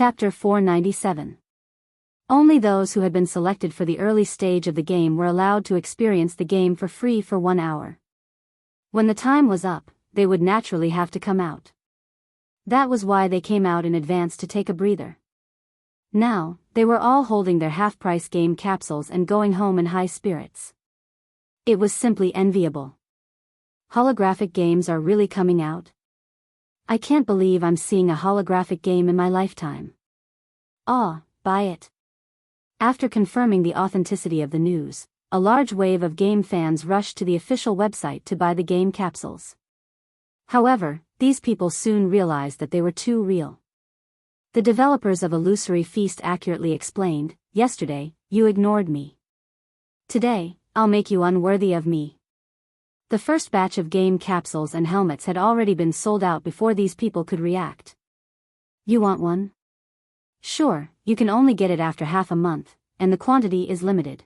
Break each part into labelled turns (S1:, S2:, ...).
S1: Chapter 497. Only those who had been selected for the early stage of the game were allowed to experience the game for free for 1 hour. When the time was up, they would naturally have to come out. That was why they came out in advance to take a breather. Now, they were all holding their half-price game capsules and going home in high spirits. It was simply enviable. Holographic games are really coming out? I can't believe I'm seeing a holographic game in my lifetime. Buy it. After confirming the authenticity of the news, a large wave of game fans rushed to the official website to buy the game capsules. However, these people soon realized that they were too real. The developers of Illusory Feast accurately explained, "Yesterday, you ignored me. Today, I'll make you unworthy of me." The first batch of game capsules and helmets had already been sold out before these people could react. You want one? Sure, you can only get it after half a month, and the quantity is limited.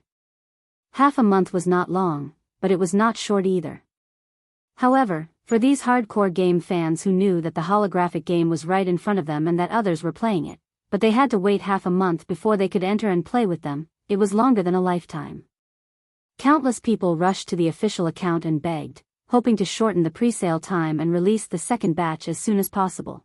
S1: Half a month was not long, but it was not short either. However, for these hardcore game fans who knew that the holographic game was right in front of them and that others were playing it, but they had to wait half a month before they could enter and play with them, it was longer than a lifetime. Countless people rushed to the official account and begged, hoping to shorten the pre-sale time and release the second batch as soon as possible.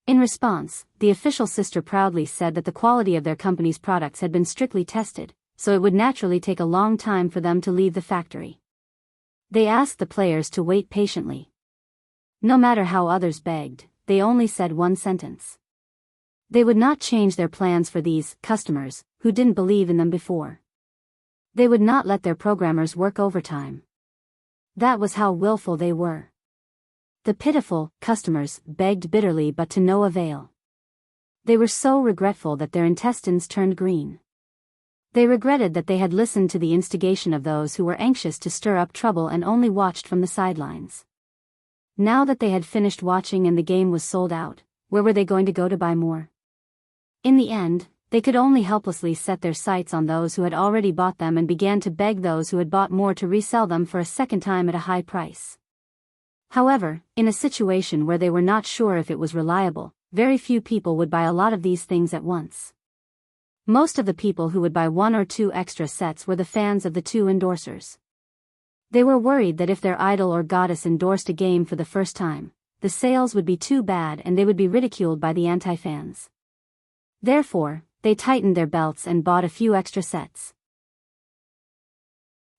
S1: In response, the official sister proudly said that the quality of their company's products had been strictly tested, so it would naturally take a long time for them to leave the factory. They asked the players to wait patiently. No matter how others begged, they only said one sentence. They would not change their plans for these customers who didn't believe in them before. They would not let their programmers work overtime. That was how willful they were. The pitiful customers begged bitterly but to no avail. They were so regretful that their intestines turned green. They regretted that they had listened to the instigation of those who were anxious to stir up trouble and only watched from the sidelines. Now that they had finished watching and the game was sold out, where were they going to go to buy more? In the end, they could only helplessly set their sights on those who had already bought them and began to beg those who had bought more to resell them for a second time at a high price. However, in a situation where they were not sure if it was reliable, very few people would buy a lot of these things at once. Most of the people who would buy 1 or 2 extra sets were the fans of the 2 endorsers. They were worried that if their idol or goddess endorsed a game for the first time, the sales would be too bad and they would be ridiculed by the anti-fans. Therefore, they tightened their belts and bought a few extra sets.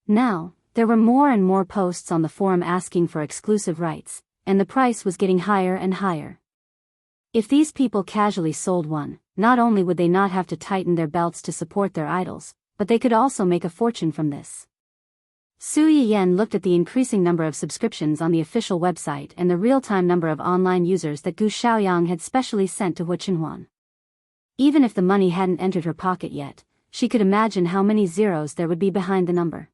S1: Now, there were more and more posts on the forum asking for exclusive rights, and the price was getting higher and higher. If these people casually sold one, not only would they not have to tighten their belts to support their idols, but they could also make a fortune from this. Su Yiyan looked at the increasing number of subscriptions on the official website and the real-time number of online users that Gu Xiaoyang had specially sent to Hu Qinhuan. Even if the money hadn't entered her pocket yet, she could imagine how many zeros there would be behind the number.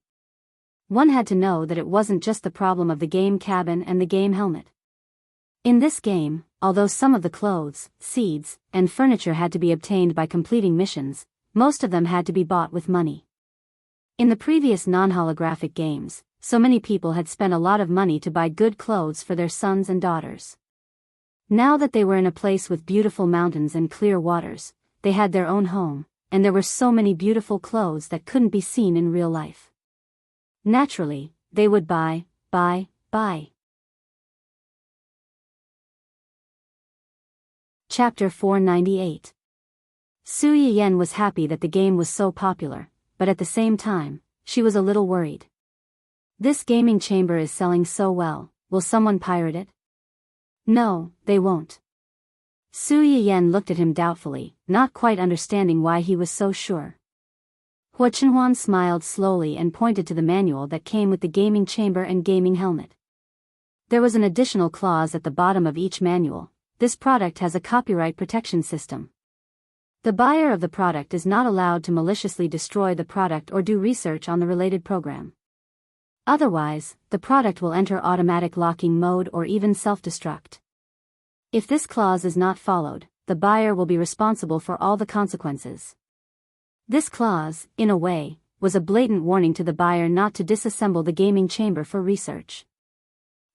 S1: One had to know that it wasn't just the problem of the game cabin and the game helmet. In this game, although some of the clothes, seeds, and furniture had to be obtained by completing missions, most of them had to be bought with money. In the previous non-holographic games, so many people had spent a lot of money to buy good clothes for their sons and daughters. Now that they were in a place with beautiful mountains and clear waters, they had their own home, and there were so many beautiful clothes that couldn't be seen in real life. Naturally, they would buy. Chapter 498. Su Yiyan was happy that the game was so popular, but at the same time, she was a little worried. This gaming chamber is selling so well, will someone pirate it? No, they won't. Su Yiyan looked at him doubtfully, not quite understanding why he was so sure. Hu Qinhuan smiled slowly and pointed to the manual that came with the gaming chamber and gaming helmet. There was an additional clause at the bottom of each manual: this product has a copyright protection system. The buyer of the product is not allowed to maliciously destroy the product or do research on the related program. Otherwise, the product will enter automatic locking mode or even self-destruct. If this clause is not followed, the buyer will be responsible for all the consequences. This clause, in a way, was a blatant warning to the buyer not to disassemble the gaming chamber for research.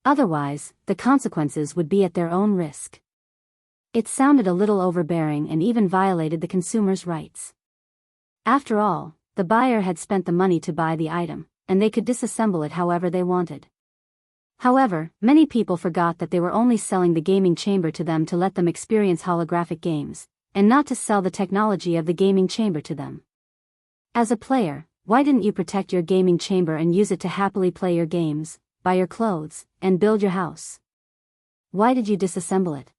S1: Otherwise, the consequences would be at their own risk. It sounded a little overbearing and even violated the consumer's rights. After all, the buyer had spent the money to buy the item, and they could disassemble it however they wanted. However, many people forgot that they were only selling the gaming chamber to them to let them experience holographic games, and not to sell the technology of the gaming chamber to them. As a player, why didn't you protect your gaming chamber and use it to happily play your games, buy your clothes, and build your house? Why did you disassemble it?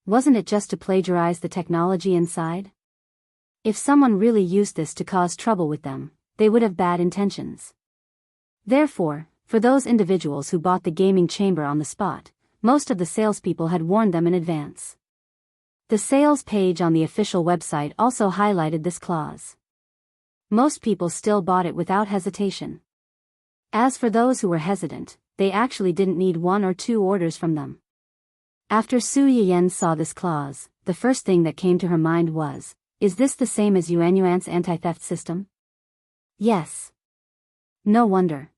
S1: Wasn't it just to plagiarize the technology inside? If someone really used this to cause trouble with them, they would have bad intentions. Therefore, for those individuals who bought the gaming chamber on the spot, most of the salespeople had warned them in advance. The sales page on the official website also highlighted this clause. Most people still bought it without hesitation. As for those who were hesitant, they actually didn't need 1 or 2 orders from them. After Su Yiyan saw this clause, the first thing that came to her mind was, is this the same as Yuanyuan's anti-theft system? Yes. No wonder.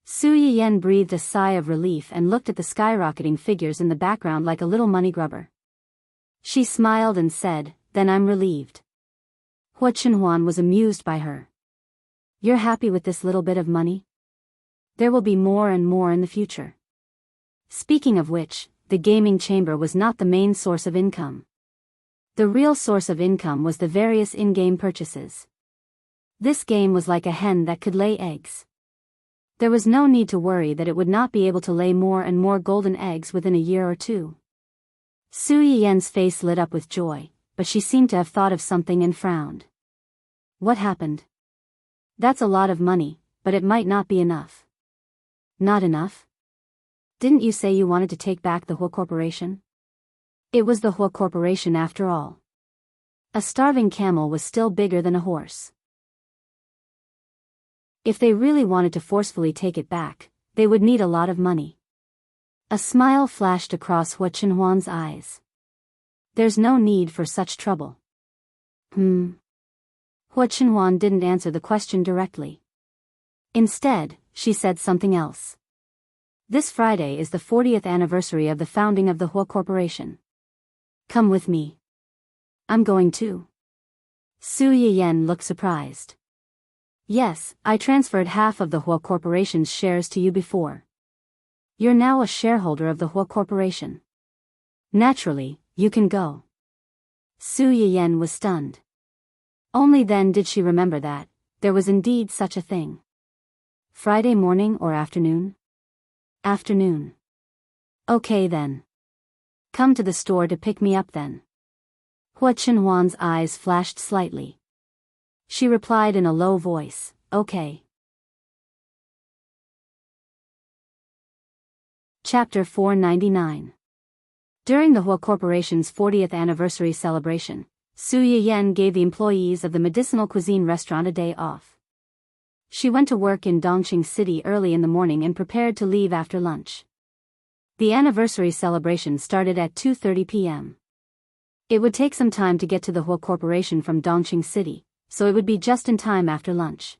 S1: Su Yiyan breathed a sigh of relief and looked at the skyrocketing figures in the background like a little money grubber. She smiled and said, "Then I'm relieved." Hua Chenhuan was amused by her. "You're happy with this little bit of money? There will be more and more in the future." Speaking of which, the gaming chamber was not the main source of income. The real source of income was the various in-game purchases. This game was like a hen that could lay eggs. There was no need to worry that it would not be able to lay more and more golden eggs within a year or 2. Su Yiyan's face lit up with joy, but she seemed to have thought of something and frowned. What happened? That's a lot of money, but it might not be enough. Not enough? Didn't you say you wanted to take back the Hua Corporation? It was the Hua Corporation after all. A starving camel was still bigger than a horse. If they really wanted to forcefully take it back, they would need a lot of money. A smile flashed across Hua Chenhuan's eyes. There's no need for such trouble. Hua Chenhuan didn't answer the question directly. Instead, she said something else. This Friday is the 40th anniversary of the founding of the Hua Corporation. Come with me. I'm going too. Su Yiyan looked surprised. Yes, I transferred half of the Hua Corporation's shares to you before. You're now a shareholder of the Hua Corporation. Naturally, you can go. Su Yiyan was stunned. Only then did she remember that there was indeed such a thing. Friday morning or afternoon? Afternoon. Okay then. Come to the store to pick me up then. Hua Chenhuan's eyes flashed slightly. She replied in a low voice, okay. Chapter 499. During the Hua Corporation's 40th anniversary celebration, Su Yiyan gave the employees of the medicinal cuisine restaurant a day off. She went to work in Dongqing City early in the morning and prepared to leave after lunch. The anniversary celebration started at 2:30 p.m. It would take some time to get to the Hua Corporation from Dongqing City, so it would be just in time after lunch.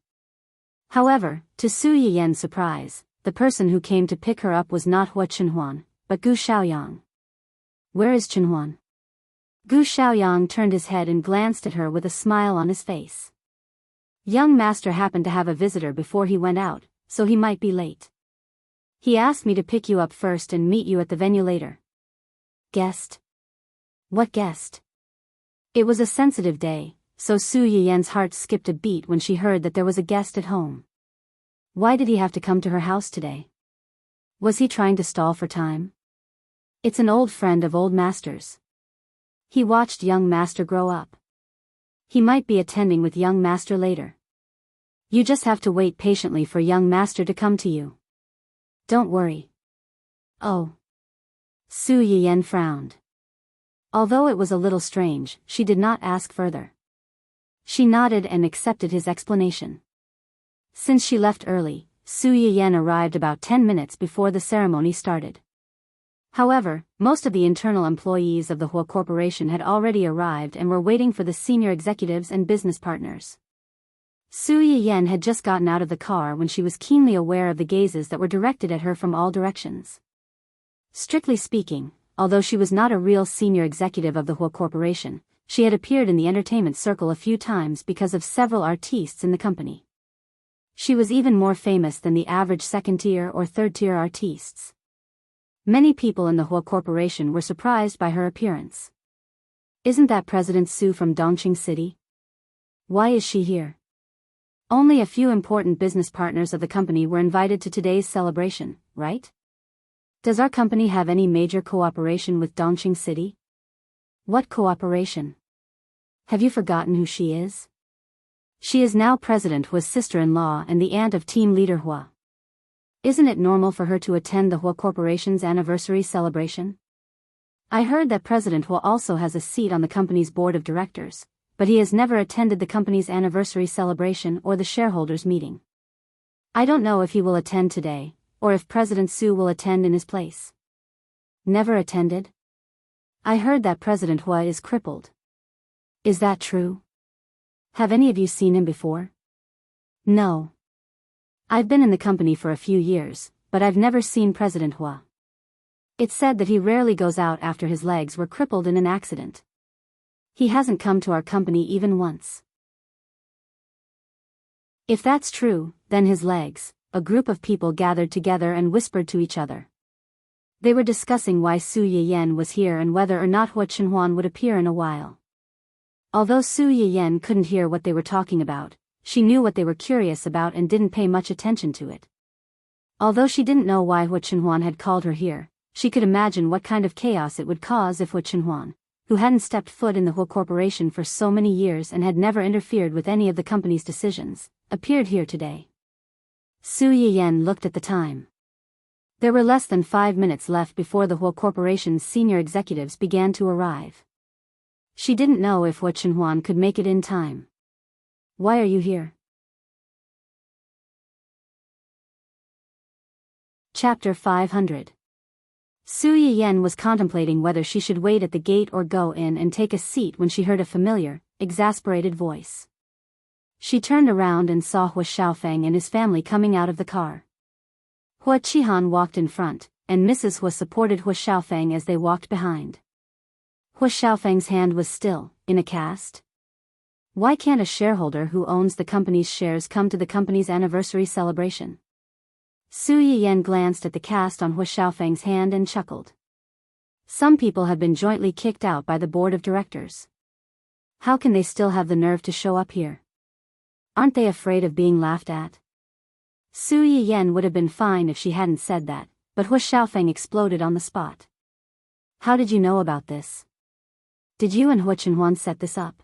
S1: However, to Su Yiyan's surprise, the person who came to pick her up was not Hua Chenhuan, but Gu Xiaoyang. Where is Chenhuan? Gu Xiaoyang turned his head and glanced at her with a smile on his face. Young master happened to have a visitor before he went out, so he might be late. He asked me to pick you up first and meet you at the venue later. Guest? What guest? It was a sensitive day, so Su Yiyan's heart skipped a beat when she heard that there was a guest at home. Why did he have to come to her house today? Was he trying to stall for time? It's an old friend of old master's. He watched young master grow up. He might be attending with young master later. You just have to wait patiently for young master to come to you. Don't worry. Oh. Su Yiyan frowned. Although it was a little strange, she did not ask further. She nodded and accepted his explanation. Since she left early, Su Yiyan arrived about 10 minutes before the ceremony started. However, most of the internal employees of the Hua Corporation had already arrived and were waiting for the senior executives and business partners. Su Yiyan had just gotten out of the car when she was keenly aware of the gazes that were directed at her from all directions. Strictly speaking, although she was not a real senior executive of the Hua Corporation, she had appeared in the entertainment circle a few times because of several artistes in the company. She was even more famous than the average second-tier or third-tier artistes. Many people in the Hua Corporation were surprised by her appearance. Isn't that President Su from Dongqing City? Why is she here? Only a few important business partners of the company were invited to today's celebration, right? Does our company have any major cooperation with Dongqing City? What cooperation? Have you forgotten who she is? She is now President Hua's sister-in-law and the aunt of team leader Hua. Isn't it normal for her to attend the Hua Corporation's anniversary celebration? I heard that President Hua also has a seat on the company's board of directors, but he has never attended the company's anniversary celebration or the shareholders' meeting. I don't know if he will attend today, or if President Su will attend in his place. Never attended? I heard that President Hua is crippled. Is that true? Have any of you seen him before? No. I've been in the company for a few years, but I've never seen President Hua. It's said that he rarely goes out after his legs were crippled in an accident. He hasn't come to our company even once. If that's true, then his legs. A group of people gathered together and whispered to each other. They were discussing why Su Yiyan was here and whether or not Hua Qinhuan would appear in a while. Although Su Yiyan couldn't hear what they were talking about, she knew what they were curious about and didn't pay much attention to it. Although she didn't know why Hua Qinhuan had called her here, she could imagine what kind of chaos it would cause if Hua Qinhuan, who hadn't stepped foot in the Hua Corporation for so many years and had never interfered with any of the company's decisions, appeared here today. Su Yiyan looked at the time. There were less than 5 minutes left before the Hua Corporation's senior executives began to arrive. She didn't know if Hua Qinhuan could make it in time. Why are you here? Chapter 500. Su Yiyan was contemplating whether she should wait at the gate or go in and take a seat when she heard a familiar, exasperated voice. She turned around and saw Hua Xiaofeng and his family coming out of the car. Hua Qihan walked in front, and Mrs. Hua supported Hua Xiaofeng as they walked behind. Hua Xiaofeng's hand was still in a cast. Why can't a shareholder who owns the company's shares come to the company's anniversary celebration? Su Yiyan glanced at the cast on Hua Xiaofeng's hand and chuckled. Some people have been jointly kicked out by the board of directors. How can they still have the nerve to show up here? Aren't they afraid of being laughed at? Su Yiyan would have been fine if she hadn't said that, but Hua Xiaofeng exploded on the spot. How did you know about this? Did you and Hua Qinhuan set this up?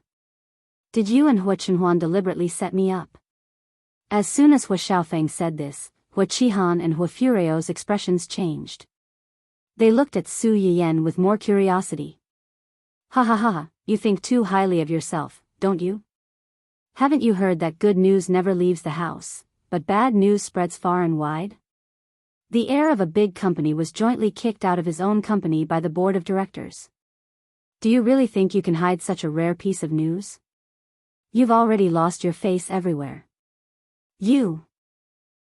S1: Did you and Hua Qinhuan deliberately set me up? As soon as Hua Xiaofeng said this, Hua Qihan and Hua Fureo's expressions changed. They looked at Su Yiyan with more curiosity. Ha ha ha, you think too highly of yourself, don't you? Haven't you heard that good news never leaves the house, but bad news spreads far and wide? The heir of a big company was jointly kicked out of his own company by the board of directors. Do you really think you can hide such a rare piece of news? You've already lost your face everywhere. You.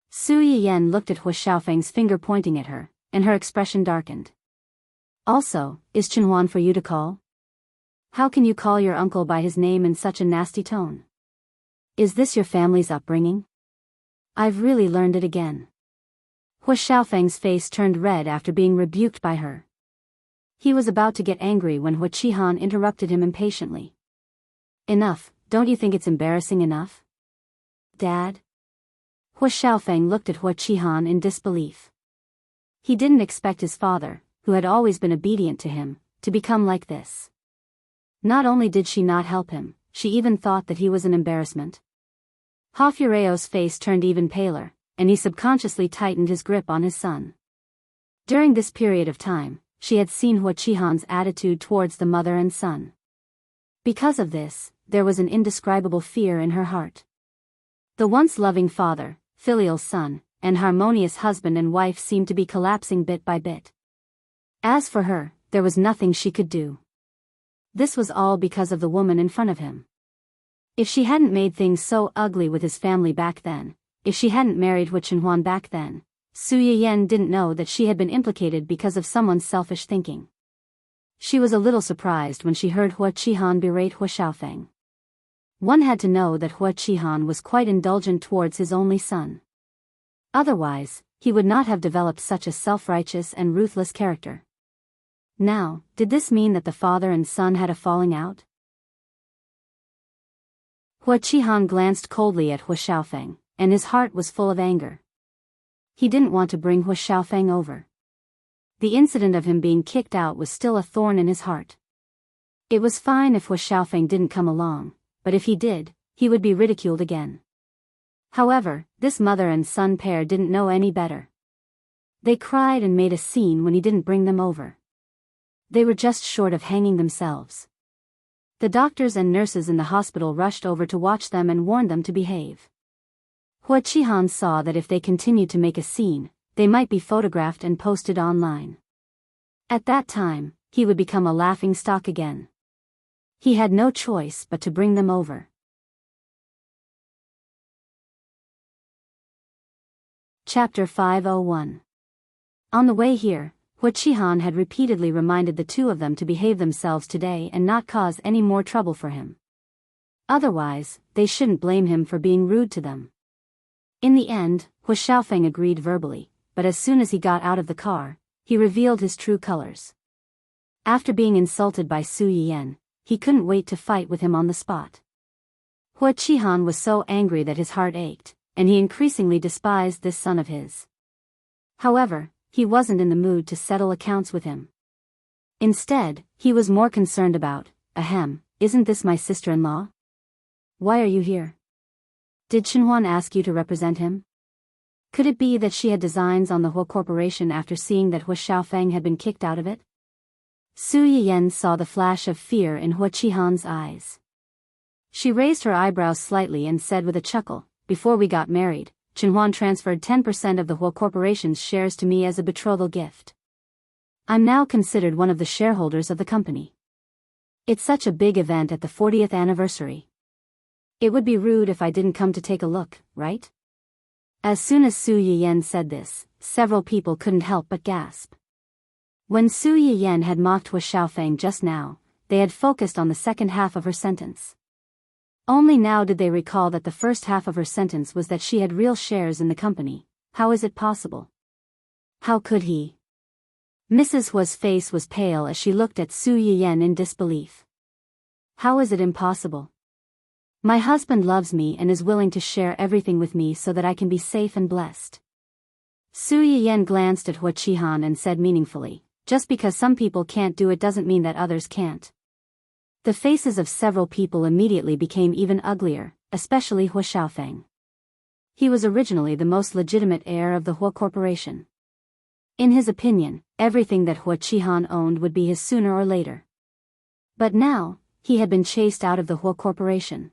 S1: Su Yiyan looked at Hua Xiaofeng's finger pointing at her, and her expression darkened. Also, is Qinhuan for you to call? How can you call your uncle by his name in such a nasty tone? Is this your family's upbringing? I've really learned it again. Hua Xiaofeng's face turned red after being rebuked by her. He was about to get angry when Hua Qihan interrupted him impatiently. Enough, don't you think it's embarrassing enough? Dad? Hua Xiaofeng looked at Hua Qihan in disbelief. He didn't expect his father, who had always been obedient to him, to become like this. Not only did she not help him, she even thought that he was an embarrassment. Ha Fureo's face turned even paler, and he subconsciously tightened his grip on his son. During this period of time, she had seen Hua Qihan's attitude towards the mother and son. Because of this, there was an indescribable fear in her heart. The once loving father, filial son, and harmonious husband and wife seemed to be collapsing bit by bit. As for her, there was nothing she could do. This was all because of the woman in front of him. If she hadn't made things so ugly with his family back then, if she hadn't married Hua Qinhuan back then, Su Yiyan didn't know that she had been implicated because of someone's selfish thinking. She was a little surprised when she heard Hua Qihan berate Hua Xiaofeng. One had to know that Hua Qihan was quite indulgent towards his only son. Otherwise, he would not have developed such a self-righteous and ruthless character. Now, did this mean that the father and son had a falling out? Hua Qihan glanced coldly at Hua Xiaofeng, and his heart was full of anger. He didn't want to bring Hua Xiaofeng over. The incident of him being kicked out was still a thorn in his heart. It was fine if Hua Xiaofeng didn't come along, but if he did, he would be ridiculed again. However, this mother and son pair didn't know any better. They cried and made a scene when he didn't bring them over. They were just short of hanging themselves. The doctors and nurses in the hospital rushed over to watch them and warned them to behave. Hua Qihan saw that if they continued to make a scene, they might be photographed and posted online. At that time, he would become a laughingstock again. He had no choice but to bring them over. Chapter 501. On the way here, Hua Qihan had repeatedly reminded the two of them to behave themselves today and not cause any more trouble for him. Otherwise, they shouldn't blame him for being rude to them. In the end, Hua Xiaofeng agreed verbally, but as soon as he got out of the car, he revealed his true colors. After being insulted by Su Yiyan, he couldn't wait to fight with him on the spot. Hua Qihan was so angry that his heart ached, and he increasingly despised this son of his. However, he wasn't in the mood to settle accounts with him. Instead, he was more concerned about, isn't this my sister-in-law? Why are you here? Did Chenhuan ask you to represent him? Could it be that she had designs on the Hua Corporation after seeing that Hua Xiaofeng had been kicked out of it? Su Yiyan saw the flash of fear in Hua Qihan's eyes. She raised her eyebrows slightly and said with a chuckle, "Before we got married, Chenhuan transferred 10% of the Hua Corporation's shares to me as a betrothal gift. I'm now considered one of the shareholders of the company. It's such a big event at the 40th anniversary. It would be rude if I didn't come to take a look, right?" As soon as Su Yiyan said this, several people couldn't help but gasp. When Su Yiyan had mocked Hua Xiaofeng just now, they had focused on the second half of her sentence. Only now did they recall that the first half of her sentence was that she had real shares in the company. How is it possible? How could he? Mrs. Hua's face was pale as she looked at Su Yiyan in disbelief. How is it impossible? My husband loves me and is willing to share everything with me so that I can be safe and blessed. Su Yiyan glanced at Hua Qihan and said meaningfully, "Just because some people can't do it doesn't mean that others can't." The faces of several people immediately became even uglier, especially Hua Xiaofeng. He was originally the most legitimate heir of the Hua Corporation. In his opinion, everything that Hua Qihan owned would be his sooner or later. But now, he had been chased out of the Hua Corporation.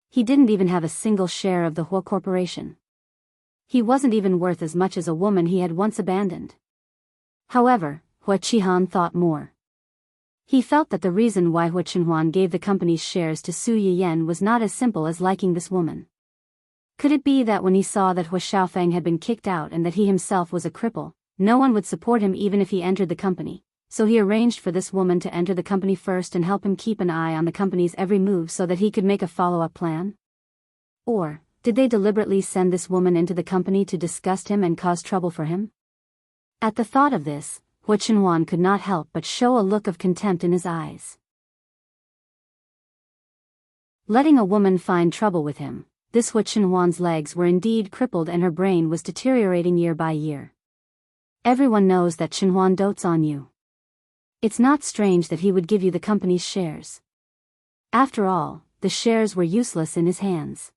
S1: He didn't even have a single share of the Hua Corporation. He wasn't even worth as much as a woman he had once abandoned. However, Hua Qihan thought more. He felt that the reason why Hua Chenhuan gave the company's shares to Su Yiyan was not as simple as liking this woman. Could it be that when he saw that Hua Xiaofeng had been kicked out and that he himself was a cripple, no one would support him even if he entered the company, so he arranged for this woman to enter the company first and help him keep an eye on the company's every move so that he could make a follow-up plan? Or, did they deliberately send this woman into the company to disgust him and cause trouble for him? At the thought of this, Hua Chenhuan could not help but show a look of contempt in his eyes. Letting a woman find trouble with him, this Hua Chenhuan's legs were indeed crippled and her brain was deteriorating year by year. Everyone knows that Chenhuan dotes on you. It's not strange that he would give you the company's shares. After all, the shares were useless in his hands.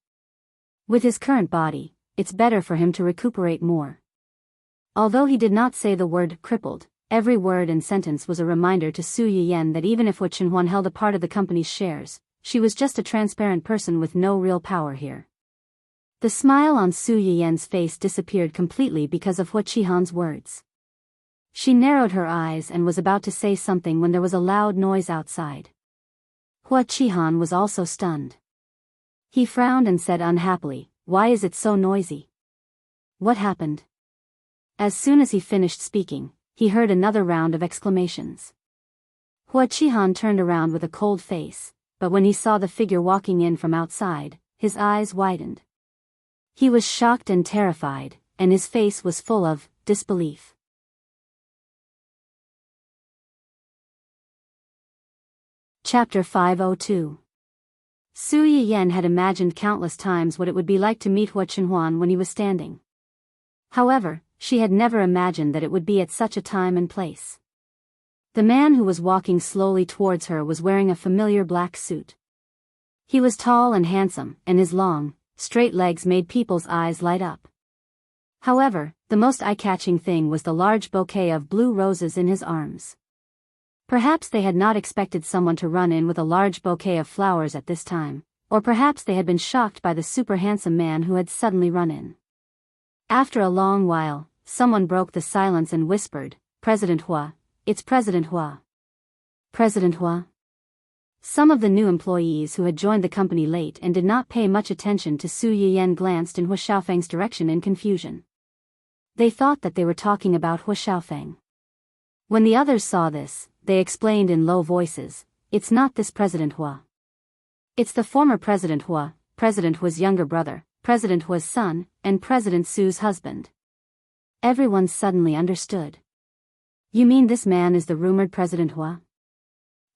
S1: With his current body, it's better for him to recuperate more. Although he did not say the word crippled, every word and sentence was a reminder to Su Yiyan that even if Hua Chenhuan held a part of the company's shares, she was just a transparent person with no real power here. The smile on Su Yiyan's face disappeared completely because of Hua Qihan's words. She narrowed her eyes and was about to say something when there was a loud noise outside. Hua Qihan was also stunned. He frowned and said unhappily, "Why is it so noisy? What happened?" As soon as he finished speaking, he heard another round of exclamations. Hua Qihan turned around with a cold face, but when he saw the figure walking in from outside, his eyes widened. He was shocked and terrified, and his face was full of disbelief. Chapter 502. Su Yiyan had imagined countless times what it would be like to meet Hua Chenhuan when he was standing. However, she had never imagined that it would be at such a time and place. The man who was walking slowly towards her was wearing a familiar black suit. He was tall and handsome, and his long, straight legs made people's eyes light up. However, the most eye-catching thing was the large bouquet of blue roses in his arms. Perhaps they had not expected someone to run in with a large bouquet of flowers at this time, or perhaps they had been shocked by the super handsome man who had suddenly run in. After a long while, someone broke the silence and whispered, "President Hua, it's President Hua." President Hua? Some of the new employees who had joined the company late and did not pay much attention to Su Yiyan glanced in Hua Xiaofeng's direction in confusion. They thought that they were talking about Hua Xiaofeng. When the others saw this, they explained in low voices, "It's not this President Hua. It's the former President Hua, President Hua's younger brother, President Hua's son, and President Su's husband." Everyone suddenly understood. "You mean this man is the rumored President Hua?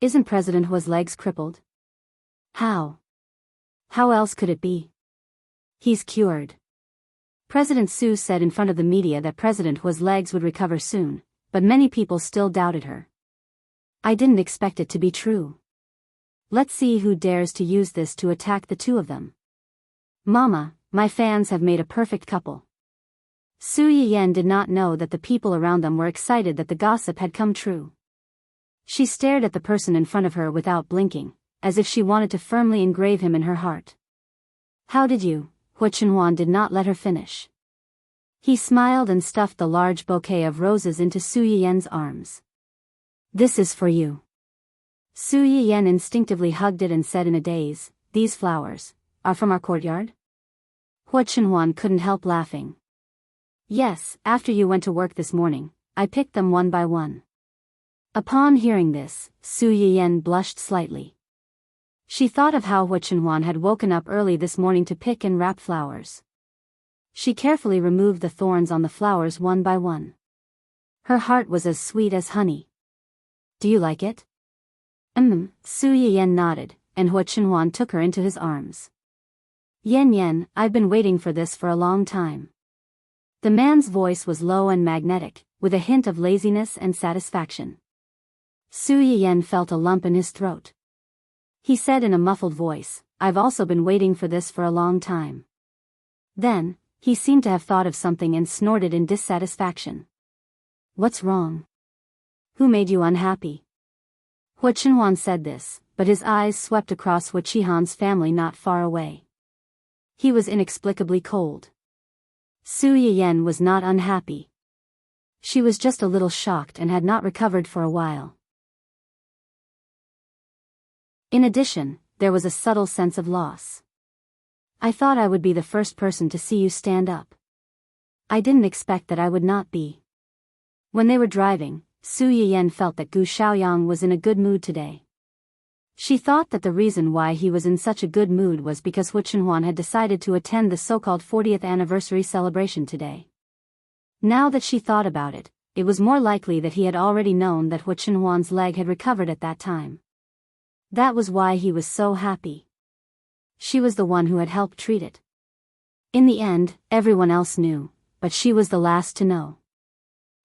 S1: Isn't President Hua's legs crippled? How? How else could it be? He's cured." President Su said in front of the media that President Hua's legs would recover soon, but many people still doubted her. "I didn't expect it to be true. Let's see who dares to use this to attack the two of them. Mama, my fans have made a perfect couple." Su Yiyan did not know that the people around them were excited that the gossip had come true. She stared at the person in front of her without blinking, as if she wanted to firmly engrave him in her heart. "How did you?" Hua Chenhuan did not let her finish. He smiled and stuffed the large bouquet of roses into Su Yiyan's arms. "This is for you." Su Yiyan instinctively hugged it and said in a daze, "These flowers are from our courtyard?" Hua Chenhuan couldn't help laughing. "Yes, after you went to work this morning, I picked them one by one." Upon hearing this, Su Yiyan blushed slightly. She thought of how Hua Chenhuan had woken up early this morning to pick and wrap flowers. She carefully removed the thorns on the flowers one by one. Her heart was as sweet as honey. "Do you like it?" Su Yiyan nodded, and Hua Chenhuan took her into his arms. "Yan, I've been waiting for this for a long time." The man's voice was low and magnetic, with a hint of laziness and satisfaction. Su Yiyan felt a lump in his throat. He said in a muffled voice, "I've also been waiting for this for a long time." Then, he seemed to have thought of something and snorted in dissatisfaction. "What's wrong? Who made you unhappy?" Hua Chenhuan said this, but his eyes swept across Hua Qihan's family not far away. He was inexplicably cold. Su Yiyan was not unhappy. She was just a little shocked and had not recovered for a while. In addition, there was a subtle sense of loss. "I thought I would be the first person to see you stand up. I didn't expect that I would not be." When they were driving, Su Yiyan felt that Gu Xiaoyang was in a good mood today. She thought that the reason why he was in such a good mood was because Hua Chenhuan had decided to attend the so-called 40th anniversary celebration today. Now that she thought about it, it was more likely that he had already known that Hua Chenhuan's leg had recovered at that time. That was why he was so happy. She was the one who had helped treat it. In the end, everyone else knew, but she was the last to know.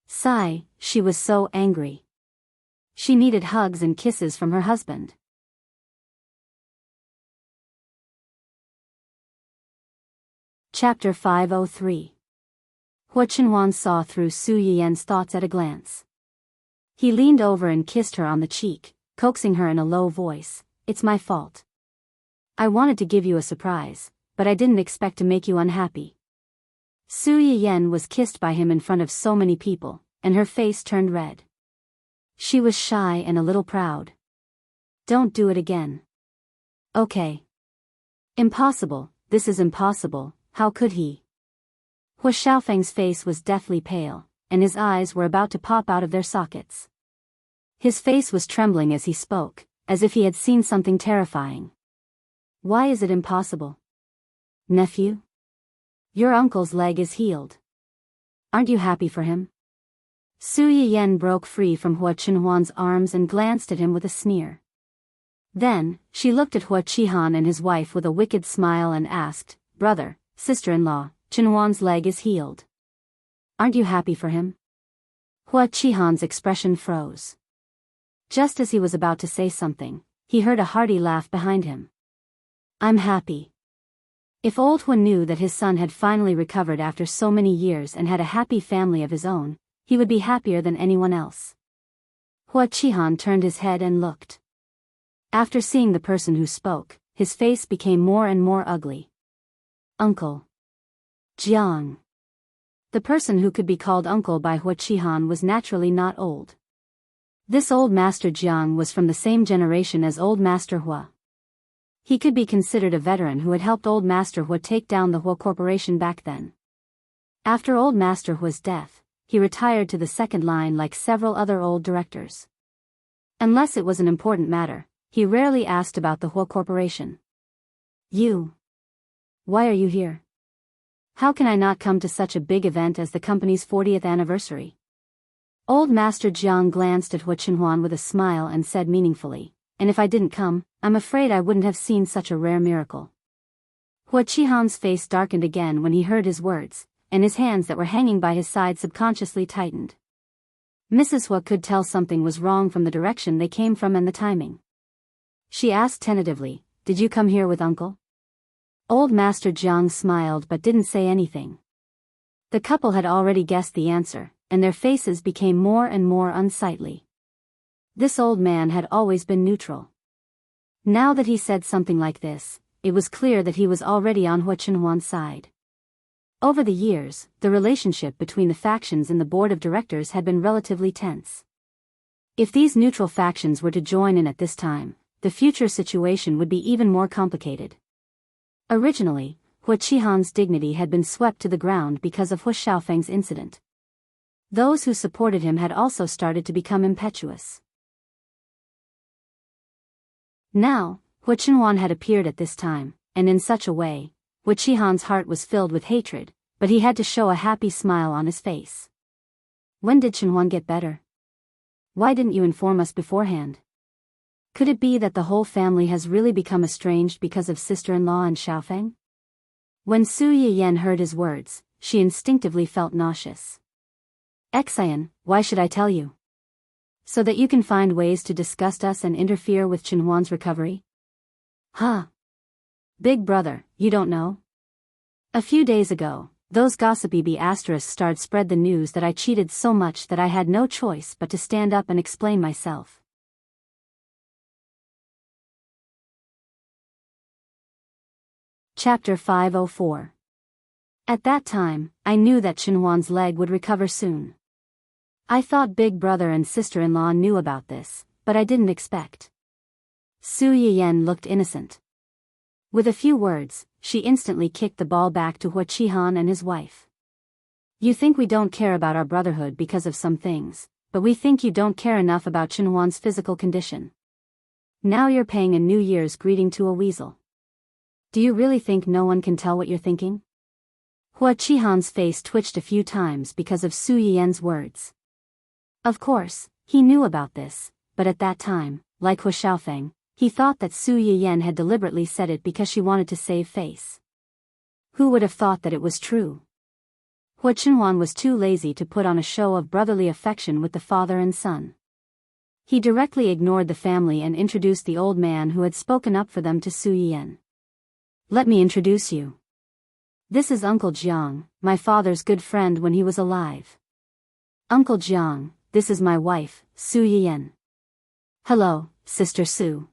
S1: Sigh, she was so angry. She needed hugs and kisses from her husband. Chapter 503. Hua Chenhuan saw through Su Yiyan's thoughts at a glance. He leaned over and kissed her on the cheek, coaxing her in a low voice, "It's my fault. I wanted to give you a surprise, but I didn't expect to make you unhappy." Su Yiyan was kissed by him in front of so many people, and her face turned red. She was shy and a little proud. "Don't do it again." "Okay." "Impossible, this is impossible, how could he?" Hua Xiaofeng's face was deathly pale, and his eyes were about to pop out of their sockets. His face was trembling as he spoke, as if he had seen something terrifying. Why is it impossible? Nephew? Your uncle's leg is healed. Aren't you happy for him? Su Yiyen broke free from Hua Qinhuan's arms and glanced at him with a sneer. Then, she looked at Hua Qihan and his wife with a wicked smile and asked, Brother, sister-in-law, Qinhuan's leg is healed. Aren't you happy for him? Hua Qihan's expression froze. Just as he was about to say something, he heard a hearty laugh behind him. I'm happy. If old Hua knew that his son had finally recovered after so many years and had a happy family of his own, he would be happier than anyone else. Hua Qihan turned his head and looked. After seeing the person who spoke, his face became more and more ugly. Uncle. Jiang. The person who could be called uncle by Hua Qihan was naturally not old. This old Master Jiang was from the same generation as old Master Hua. He could be considered a veteran who had helped old Master Hua take down the Hua Corporation back then. After old Master Hua's death, he retired to the second line like several other old directors. Unless it was an important matter, he rarely asked about the Hua Corporation. You. Why are you here? How can I not come to such a big event as the company's 40th anniversary? Old Master Jiang glanced at Hua Qinhuan with a smile and said meaningfully, and if I didn't come, I'm afraid I wouldn't have seen such a rare miracle. Hua Qihan's face darkened again when he heard his words, and his hands that were hanging by his side subconsciously tightened. Mrs. Hua could tell something was wrong from the direction they came from and the timing. She asked tentatively, Did you come here with Uncle? Old Master Jiang smiled but didn't say anything. The couple had already guessed the answer, and their faces became more and more unsightly. This old man had always been neutral. Now that he said something like this, it was clear that he was already on Hua Qinhuan's side. Over the years, the relationship between the factions in the board of directors had been relatively tense. If these neutral factions were to join in at this time, the future situation would be even more complicated. Originally, Hua Qihan's dignity had been swept to the ground because of Hua Xiaofeng's incident. Those who supported him had also started to become impetuous. Now, Hua Qinhuan had appeared at this time, and in such a way, Hua Qihan's heart was filled with hatred, but he had to show a happy smile on his face. When did Qinhuan get better? Why didn't you inform us beforehand? Could it be that the whole family has really become estranged because of sister-in-law and Xiaofeng? When Su Yiyen heard his words, she instinctively felt nauseous. Xian, why should I tell you? So that you can find ways to disgust us and interfere with Qinhuan's recovery? Huh? Big brother, you don't know? A few days ago, those gossipy B***stars spread the news that I cheated so much that I had no choice but to stand up and explain myself. Chapter 504. At that time, I knew that Qinhuan's leg would recover soon. I thought big brother and sister-in-law knew about this, but I didn't expect. Su Yiyen looked innocent. With a few words, she instantly kicked the ball back to Hua Qihan and his wife. You think we don't care about our brotherhood because of some things, but we think you don't care enough about Qinhuan's physical condition. Now you're paying a New Year's greeting to a weasel. Do you really think no one can tell what you're thinking? Hua Qihan's face twitched a few times because of Su Yiyen's words. Of course, he knew about this, but at that time, like Hua Xiaofeng, he thought that Su Yiyen had deliberately said it because she wanted to save face. Who would have thought that it was true? Hua Qinhuan was too lazy to put on a show of brotherly affection with the father and son. He directly ignored the family and introduced the old man who had spoken up for them to Su Yiyen. Let me introduce you. This is Uncle Jiang, my father's good friend when he was alive. Uncle Jiang, this is my wife, Su Yiyen. Hello, Sister Su.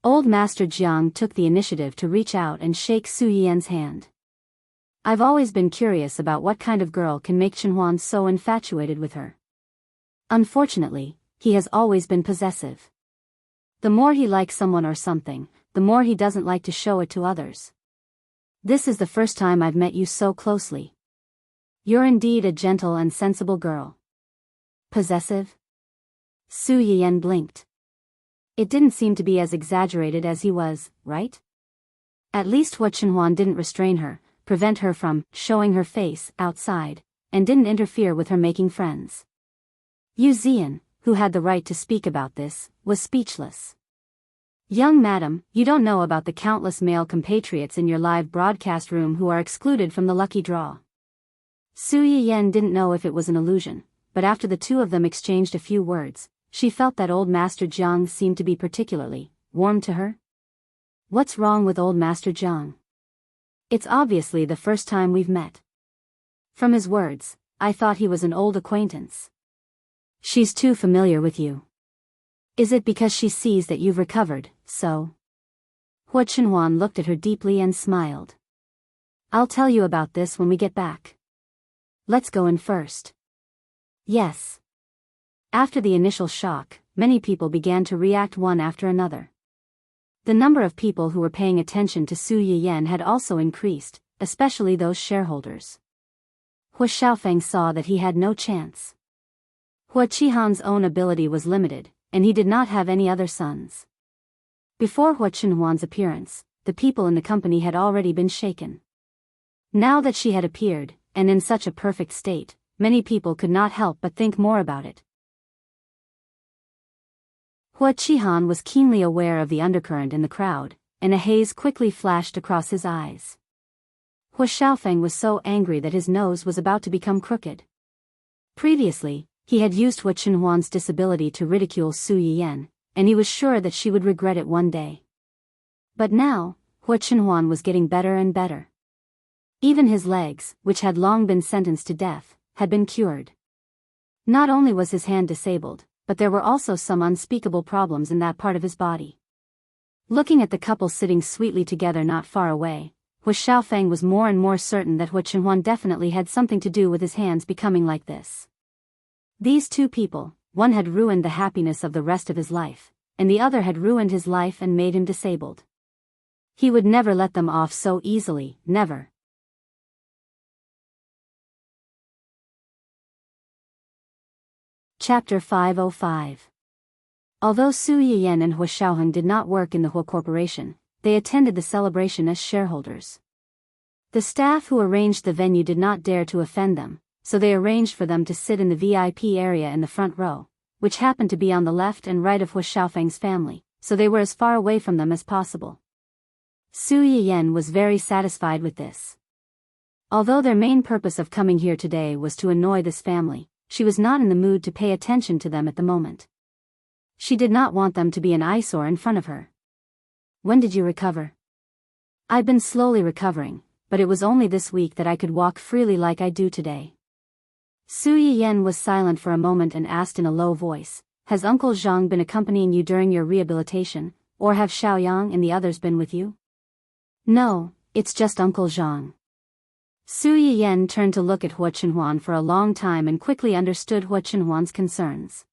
S1: Old Master Jiang took the initiative to reach out and shake Su Yiyen's hand. I've always been curious about what kind of girl can make Qinhuan so infatuated with her. Unfortunately, he has always been possessive. The more he likes someone or something, the more he doesn't like to show it to others. This is the first time I've met you so closely. You're indeed a gentle and sensible girl. Possessive? Su Yiyan blinked. It didn't seem to be as exaggerated as he was, right? At least Hua Chenhuan didn't restrain her, prevent her from showing her face outside, and didn't interfere with her making friends. Yu Zian, who had the right to speak about this, was speechless. Young madam, you don't know about the countless male compatriots in your live broadcast room who are excluded from the lucky draw. Su Yiyan didn't know if it was an illusion, but after the two of them exchanged a few words, she felt that old Master Jiang seemed to be particularly warm to her. What's wrong with old Master Jiang? It's obviously the first time we've met. From his words, I thought he was an old acquaintance. She's too familiar with you. Is it because she sees that you've recovered, so? Hua Chenhuan looked at her deeply and smiled. I'll tell you about this when we get back. Let's go in first. Yes. After the initial shock, many people began to react one after another. The number of people who were paying attention to Su Yiyan had also increased, especially those shareholders. Hua Xiaofeng saw that he had no chance. Hua Qihan's own ability was limited, and he did not have any other sons. Before Hua Chenhuan's appearance, the people in the company had already been shaken. Now that she had appeared, and in such a perfect state, many people could not help but think more about it. Hua Qihan was keenly aware of the undercurrent in the crowd, and a haze quickly flashed across his eyes. Hua Xiaofeng was so angry that his nose was about to become crooked. Previously, he had used Hua Chenhuan's disability to ridicule Su Yiyan, and he was sure that she would regret it one day. But now, Hua Chenhuan was getting better and better. Even his legs, which had long been sentenced to death, had been cured. Not only was his hand disabled, but there were also some unspeakable problems in that part of his body. Looking at the couple sitting sweetly together not far away, Hua Xiaofeng was more and more certain that Hua Chenhuan definitely had something to do with his hands becoming like this. These two people, one had ruined the happiness of the rest of his life, and the other had ruined his life and made him disabled. He would never let them off so easily, never. Chapter 505. Although Su Yiyan and Hua Xiaoheng did not work in the Hua Corporation, they attended the celebration as shareholders. The staff who arranged the venue did not dare to offend them, so they arranged for them to sit in the VIP area in the front row, which happened to be on the left and right of Hua Xiaofeng's family, so they were as far away from them as possible. Su Yiyan was very satisfied with this. Although their main purpose of coming here today was to annoy this family, she was not in the mood to pay attention to them at the moment. She did not want them to be an eyesore in front of her. When did you recover? I've been slowly recovering, but it was only this week that I could walk freely like I do today. Su Yiyan was silent for a moment and asked in a low voice, has Uncle Zhang been accompanying you during your rehabilitation, or have Xiaoyang and the others been with you? No, it's just Uncle Zhang. Su Yiyan turned to look at Hua Chenhuan for a long time and quickly understood Hua Chenhuan's concerns.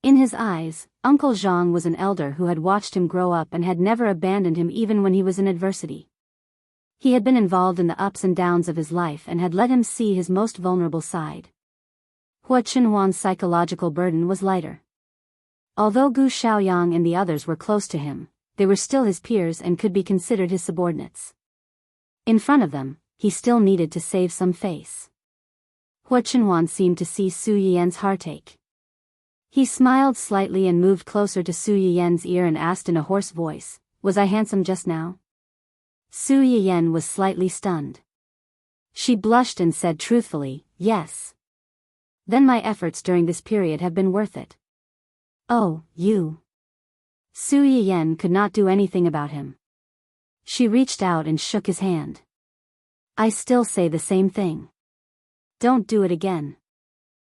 S1: In his eyes, Uncle Zhang was an elder who had watched him grow up and had never abandoned him even when he was in adversity. He had been involved in the ups and downs of his life and had let him see his most vulnerable side. Hua Chenhuan's psychological burden was lighter. Although Gu Xiaoyang and the others were close to him, they were still his peers and could be considered his subordinates. In front of them, he still needed to save some face. Hua Chenhuan seemed to see Su Yiyan's heartache. He smiled slightly and moved closer to Su Yiyan's ear and asked in a hoarse voice, was I handsome just now? Su Yiyan was slightly stunned. She blushed and said truthfully, yes. Then my efforts during this period have been worth it. Oh, you. Su Yiyan could not do anything about him. She reached out and shook his hand. I still say the same thing. Don't do it again.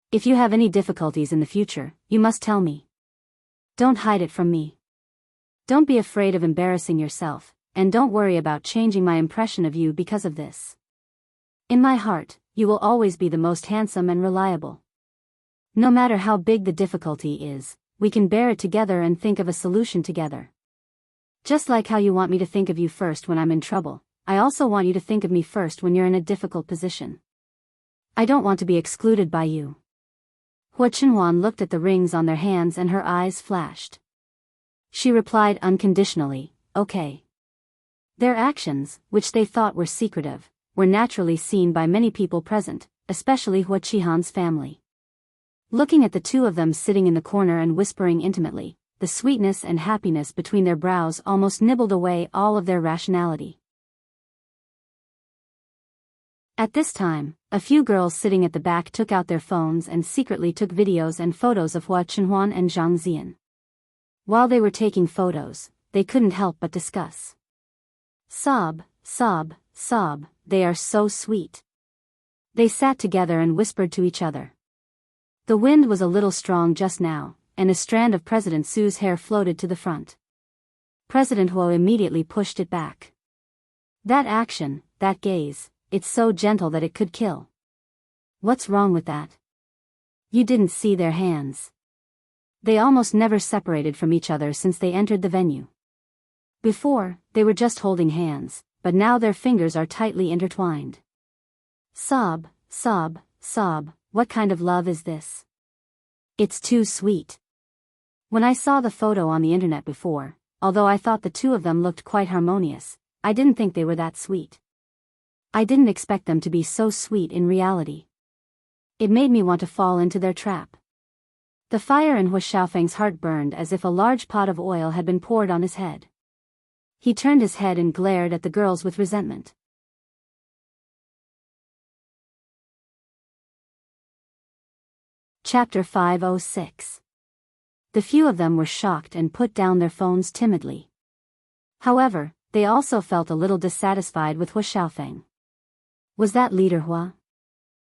S1: If you have any difficulties in the future, you must tell me. Don't hide it from me. Don't be afraid of embarrassing yourself, and don't worry about changing my impression of you because of this. In my heart, you will always be the most handsome and reliable. No matter how big the difficulty is, we can bear it together and think of a solution together. Just like how you want me to think of you first when I'm in trouble, I also want you to think of me first when you're in a difficult position. I don't want to be excluded by you. Hua Chenhuan looked at the rings on their hands and her eyes flashed. She replied unconditionally, okay. Their actions, which they thought were secretive, were naturally seen by many people present, especially Hua Qihan's family. Looking at the two of them sitting in the corner and whispering intimately, the sweetness and happiness between their brows almost nibbled away all of their rationality. At this time, a few girls sitting at the back took out their phones and secretly took videos and photos of Hua Chenhuan and Zhang Xian. While they were taking photos, they couldn't help but discuss. Sob, sob, sob, they are so sweet. They sat together and whispered to each other. The wind was a little strong just now, and a strand of President Su's hair floated to the front. President Hua immediately pushed it back. That action, that gaze, it's so gentle that it could kill. What's wrong with that? You didn't see their hands. They almost never separated from each other since they entered the venue. Before, they were just holding hands, but now their fingers are tightly intertwined. Sob, sob, sob, what kind of love is this? It's too sweet. When I saw the photo on the internet before, although I thought the two of them looked quite harmonious, I didn't think they were that sweet. I didn't expect them to be so sweet in reality. It made me want to fall into their trap. The fire in Hua Xiaofeng's heart burned as if a large pot of oil had been poured on his head. He turned his head and glared at the girls with resentment. Chapter 506. The few of them were shocked and put down their phones timidly. However, they also felt a little dissatisfied with Hua Xiaofeng. Was that Leader Hua?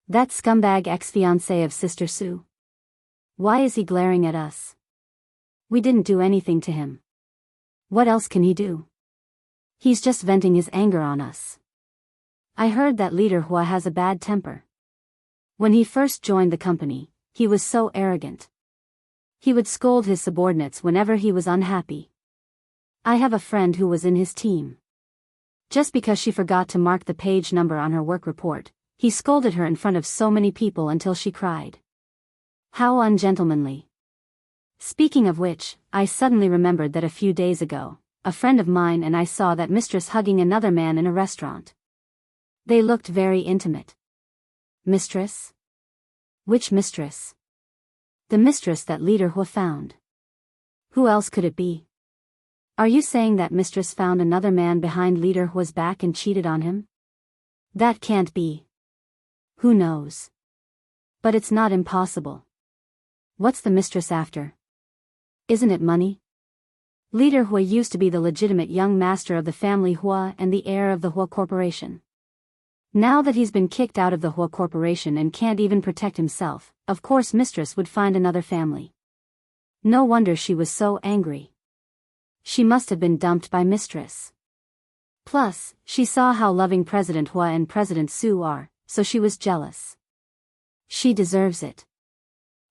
S1: That scumbag ex-fiancé of Sister Su? Why is he glaring at us? We didn't do anything to him. What else can he do? He's just venting his anger on us. I heard that Leader Hua has a bad temper. When he first joined the company, he was so arrogant. He would scold his subordinates whenever he was unhappy. I have a friend who was in his team. Just because she forgot to mark the page number on her work report, he scolded her in front of so many people until she cried. How ungentlemanly. Speaking of which, I suddenly remembered that a few days ago, a friend of mine and I saw that mistress hugging another man in a restaurant. They looked very intimate. Mistress? Which mistress? The mistress that Leader Hua found. Who else could it be? Are you saying that mistress found another man behind Leader Hua's back and cheated on him? That can't be. Who knows? But it's not impossible. What's the mistress after? Isn't it money? Leader Hua used to be the legitimate young master of the family Hua and the heir of the Hua Corporation. Now that he's been kicked out of the Hua Corporation and can't even protect himself, of course mistress would find another family. No wonder she was so angry. She must have been dumped by mistress. Plus, she saw how loving President Hua and President Su are, so she was jealous. She deserves it.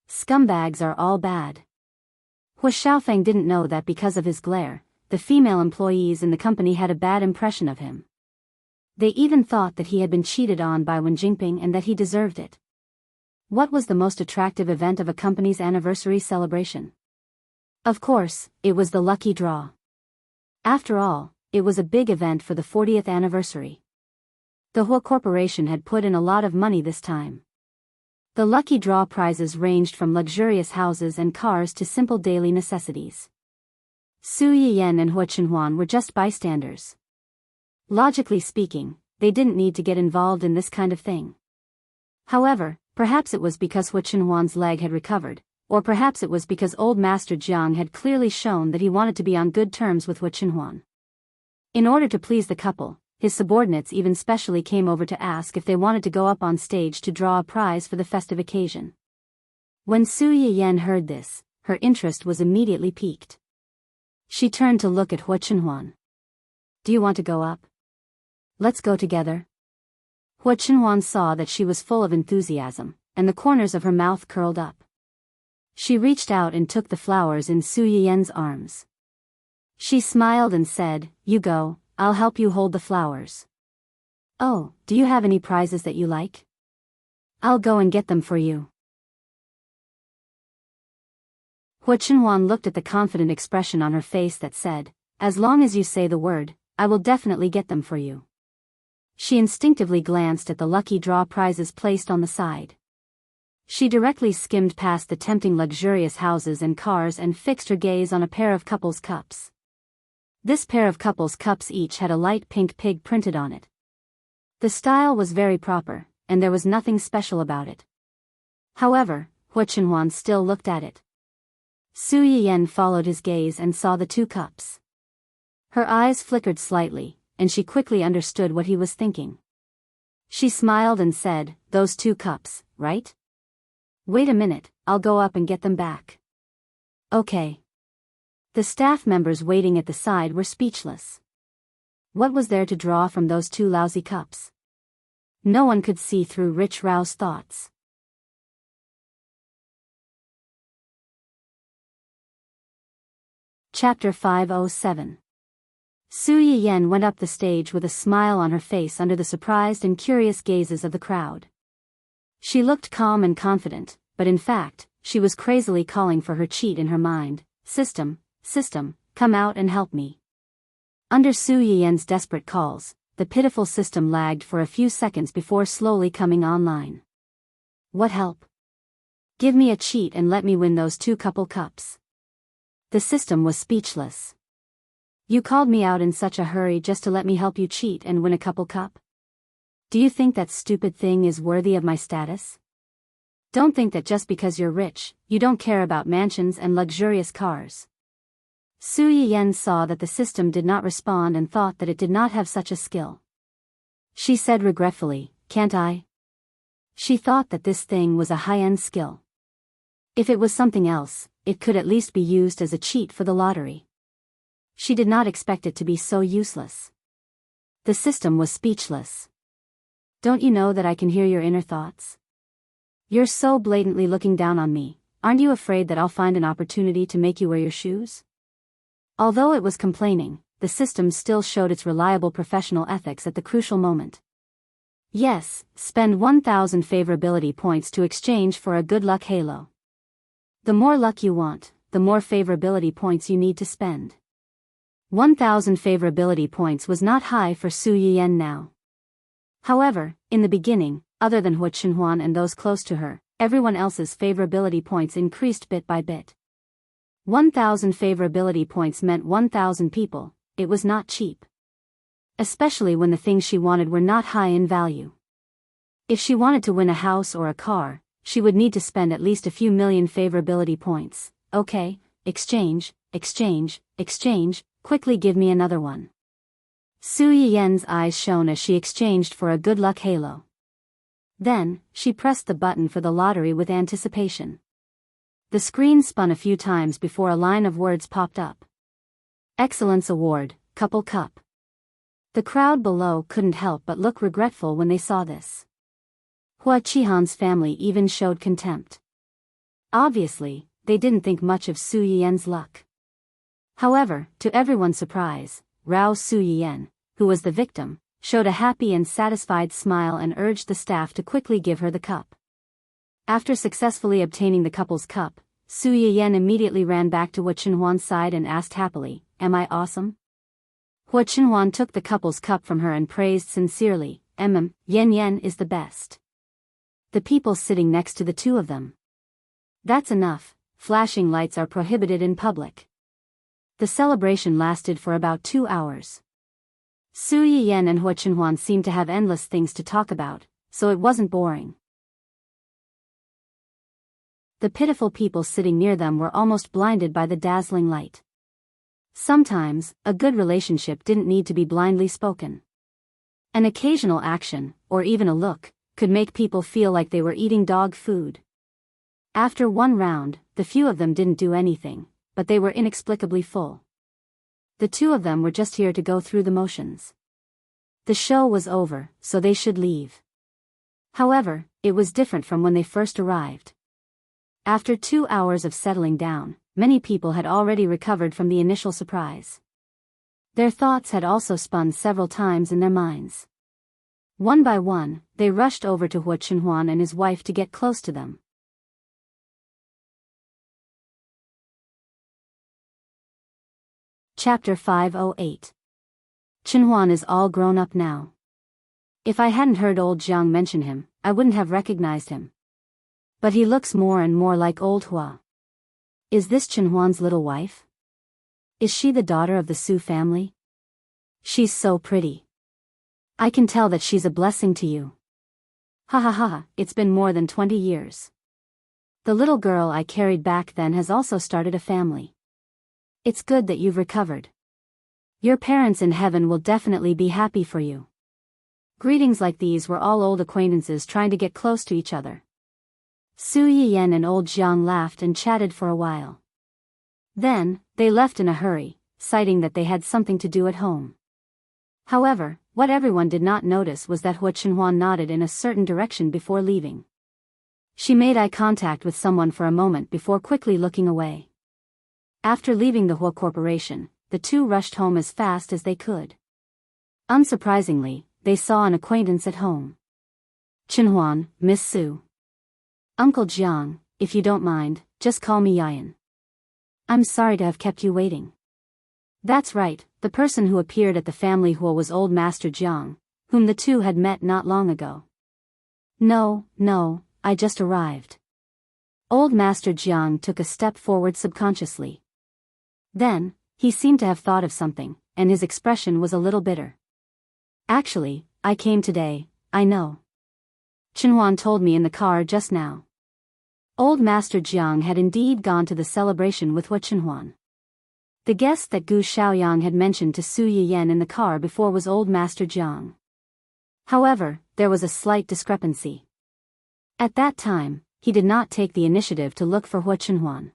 S1: Scumbags are all bad. Hua Xiaofeng didn't know that because of his glare, the female employees in the company had a bad impression of him. They even thought that he had been cheated on by Wen Jingping and that he deserved it. What was the most attractive event of a company's anniversary celebration? Of course, it was the lucky draw. After all, it was a big event for the 40th anniversary. The Hua Corporation had put in a lot of money this time. The lucky draw prizes ranged from luxurious houses and cars to simple daily necessities. Su Yiyan and Hua Chenhuan were just bystanders. Logically speaking, they didn't need to get involved in this kind of thing. However, perhaps it was because Hua Chenhuan's leg had recovered, or perhaps it was because old Master Jiang had clearly shown that he wanted to be on good terms with Hua Chenhuan. In order to please the couple, his subordinates even specially came over to ask if they wanted to go up on stage to draw a prize for the festive occasion. When Su Yiyan heard this, her interest was immediately piqued. She turned to look at Hua Chenhuan. Do you want to go up? Let's go together. Hua Chenhuan saw that she was full of enthusiasm, and the corners of her mouth curled up. She reached out and took the flowers in Su Yiyan's arms. She smiled and said, "You go, I'll help you hold the flowers." "Oh, do you have any prizes that you like? I'll go and get them for you." Hua Chenhuan looked at the confident expression on her face that said, "As long as you say the word, I will definitely get them for you." She instinctively glanced at the lucky draw prizes placed on the side. She directly skimmed past the tempting luxurious houses and cars and fixed her gaze on a pair of couples' cups. This pair of couples' cups each had a light pink pig printed on it. The style was very proper, and there was nothing special about it. However, Hua Chenhuan still looked at it. Su Yiyan followed his gaze and saw the two cups. Her eyes flickered slightly, and she quickly understood what he was thinking. She smiled and said, "Those two cups, right? Wait a minute, I'll go up and get them back." Okay. The staff members waiting at the side were speechless. What was there to draw from those two lousy cups? No one could see through Rich Rao's thoughts. Chapter 507. Su Yiyan went up the stage with a smile on her face under the surprised and curious gazes of the crowd. She looked calm and confident, but in fact, she was crazily calling for her cheat in her mind. "System, system, come out and help me." Under Su Yiyan's desperate calls, the pitiful system lagged for a few seconds before slowly coming online. "What help? Give me a cheat and let me win those two couple cups." The system was speechless. "You called me out in such a hurry just to let me help you cheat and win a couple cup? Do you think that stupid thing is worthy of my status? Don't think that just because you're rich, you don't care about mansions and luxurious cars." Su Yiyan saw that the system did not respond and thought that it did not have such a skill. She said regretfully, "Can't I?" She thought that this thing was a high-end skill. If it was something else, it could at least be used as a cheat for the lottery. She did not expect it to be so useless. The system was speechless. "Don't you know that I can hear your inner thoughts? You're so blatantly looking down on me, aren't you afraid that I'll find an opportunity to make you wear your shoes?" Although it was complaining, the system still showed its reliable professional ethics at the crucial moment. "Yes, spend 1,000 favorability points to exchange for a good luck halo. The more luck you want, the more favorability points you need to spend." 1,000 favorability points was not high for Su Yiyan now. However, in the beginning, other than Hua Chenhuan and those close to her, everyone else's favorability points increased bit by bit. 1,000 favorability points meant 1,000 people. It was not cheap. Especially when the things she wanted were not high in value. If she wanted to win a house or a car, she would need to spend at least a few million favorability points. "Okay, exchange, exchange, exchange, quickly give me another one." Su Yiyan's eyes shone as she exchanged for a good luck halo. Then, she pressed the button for the lottery with anticipation. The screen spun a few times before a line of words popped up. "Excellence Award, Couple Cup." The crowd below couldn't help but look regretful when they saw this. Hua Qihan's family even showed contempt. Obviously, they didn't think much of Su Yiyan's luck. However, to everyone's surprise, Rao Su Yiyan, who was the victim, showed a happy and satisfied smile and urged the staff to quickly give her the cup. After successfully obtaining the couple's cup, Su Yiyan immediately ran back to Hua Chenhuan's side and asked happily, "Am I awesome?" Hua Chenhuan took the couple's cup from her and praised sincerely, Yen Yen is the best." The people sitting next to the two of them. "That's enough, flashing lights are prohibited in public." The celebration lasted for about 2 hours. Su Yiyan and Hua Chenhuan seemed to have endless things to talk about, so it wasn't boring. The pitiful people sitting near them were almost blinded by the dazzling light. Sometimes, a good relationship didn't need to be blindly spoken. An occasional action, or even a look, could make people feel like they were eating dog food. After one round, the few of them didn't do anything, but they were inexplicably full. The two of them were just here to go through the motions. The show was over, so they should leave. However, it was different from when they first arrived. After 2 hours of settling down, many people had already recovered from the initial surprise. Their thoughts had also spun several times in their minds. One by one, they rushed over to Hua Chenhuan and his wife to get close to them. Chapter 508. Chenhuan is all grown up now. If I hadn't heard old Jiang mention him, I wouldn't have recognized him. But he looks more and more like old Hua. Is this Chenhuan's little wife? Is she the daughter of the Su family? She's so pretty. I can tell that she's a blessing to you. Ha ha ha, it's been more than 20 years. The little girl I carried back then has also started a family. It's good that you've recovered. Your parents in heaven will definitely be happy for you. Greetings like these were all old acquaintances trying to get close to each other. Su Yiyan and old Jiang laughed and chatted for a while. Then, they left in a hurry, citing that they had something to do at home. However, what everyone did not notice was that Hua Chenhuan nodded in a certain direction before leaving. She made eye contact with someone for a moment before quickly looking away. After leaving the Hua Corporation, the two rushed home as fast as they could. Unsurprisingly, they saw an acquaintance at home. Chenhuan, Miss Su. Uncle Jiang, if you don't mind, just call me Yayan. I'm sorry to have kept you waiting. That's right, the person who appeared at the family Hua was old Master Jiang, whom the two had met not long ago. No, I just arrived. Old Master Jiang took a step forward subconsciously. Then, he seemed to have thought of something, and his expression was a little bitter. Actually, I came today, I know. Chenhuan told me in the car just now. Old Master Jiang had indeed gone to the celebration with Hua Chenhuan. The guest that Gu Xiaoyang had mentioned to Su Yiyan in the car before was old Master Jiang. However, there was a slight discrepancy. At that time, he did not take the initiative to look for Hua Chenhuan.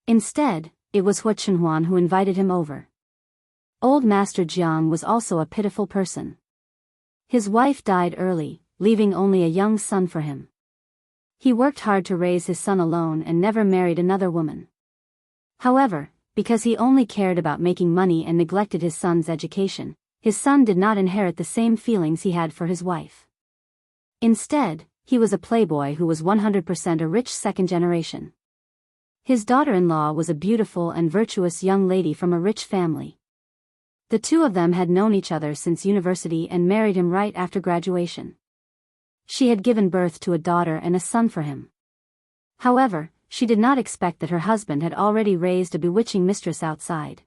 S1: Instead, it was Hua Chenhuan who invited him over. Old Master Jiang was also a pitiful person. His wife died early, leaving only a young son for him. He worked hard to raise his son alone and never married another woman. However, because he only cared about making money and neglected his son's education, his son did not inherit the same feelings he had for his wife. Instead, he was a playboy who was 100% a rich second generation. His daughter-in-law was a beautiful and virtuous young lady from a rich family. The two of them had known each other since university and married him right after graduation. She had given birth to a daughter and a son for him. However, she did not expect that her husband had already raised a bewitching mistress outside.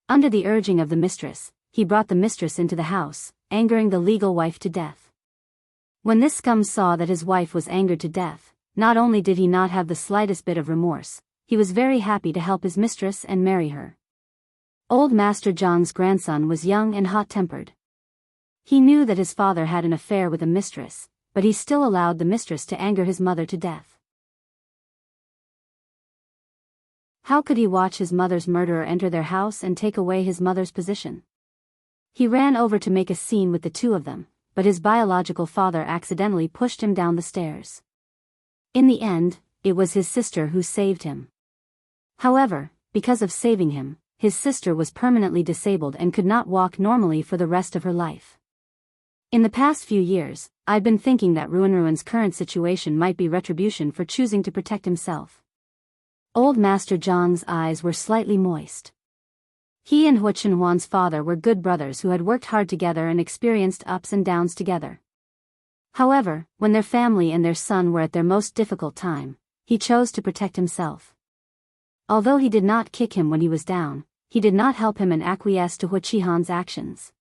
S1: Under the urging of the mistress, he brought the mistress into the house, angering the legal wife to death. When this scum saw that his wife was angered to death, not only did he not have the slightest bit of remorse, he was very happy to help his mistress and marry her. Old Master Jiang's grandson was young and hot-tempered. He knew that his father had an affair with a mistress, but he still allowed the mistress to anger his mother to death. How could he watch his mother's murderer enter their house and take away his mother's position? He ran over to make a scene with the two of them, but his biological father accidentally pushed him down the stairs. In the end, it was his sister who saved him. However, because of saving him, his sister was permanently disabled and could not walk normally for the rest of her life. In the past few years, I've been thinking that Ruin's current situation might be retribution for choosing to protect himself. Old Master Jiang's eyes were slightly moist. He and Hua Chenhuan's father were good brothers who had worked hard together and experienced ups and downs together. However, when their family and their son were at their most difficult time, he chose to protect himself. Although he did not kick him when he was down, he did not help him and acquiesce to Hua Chenhuan's actions.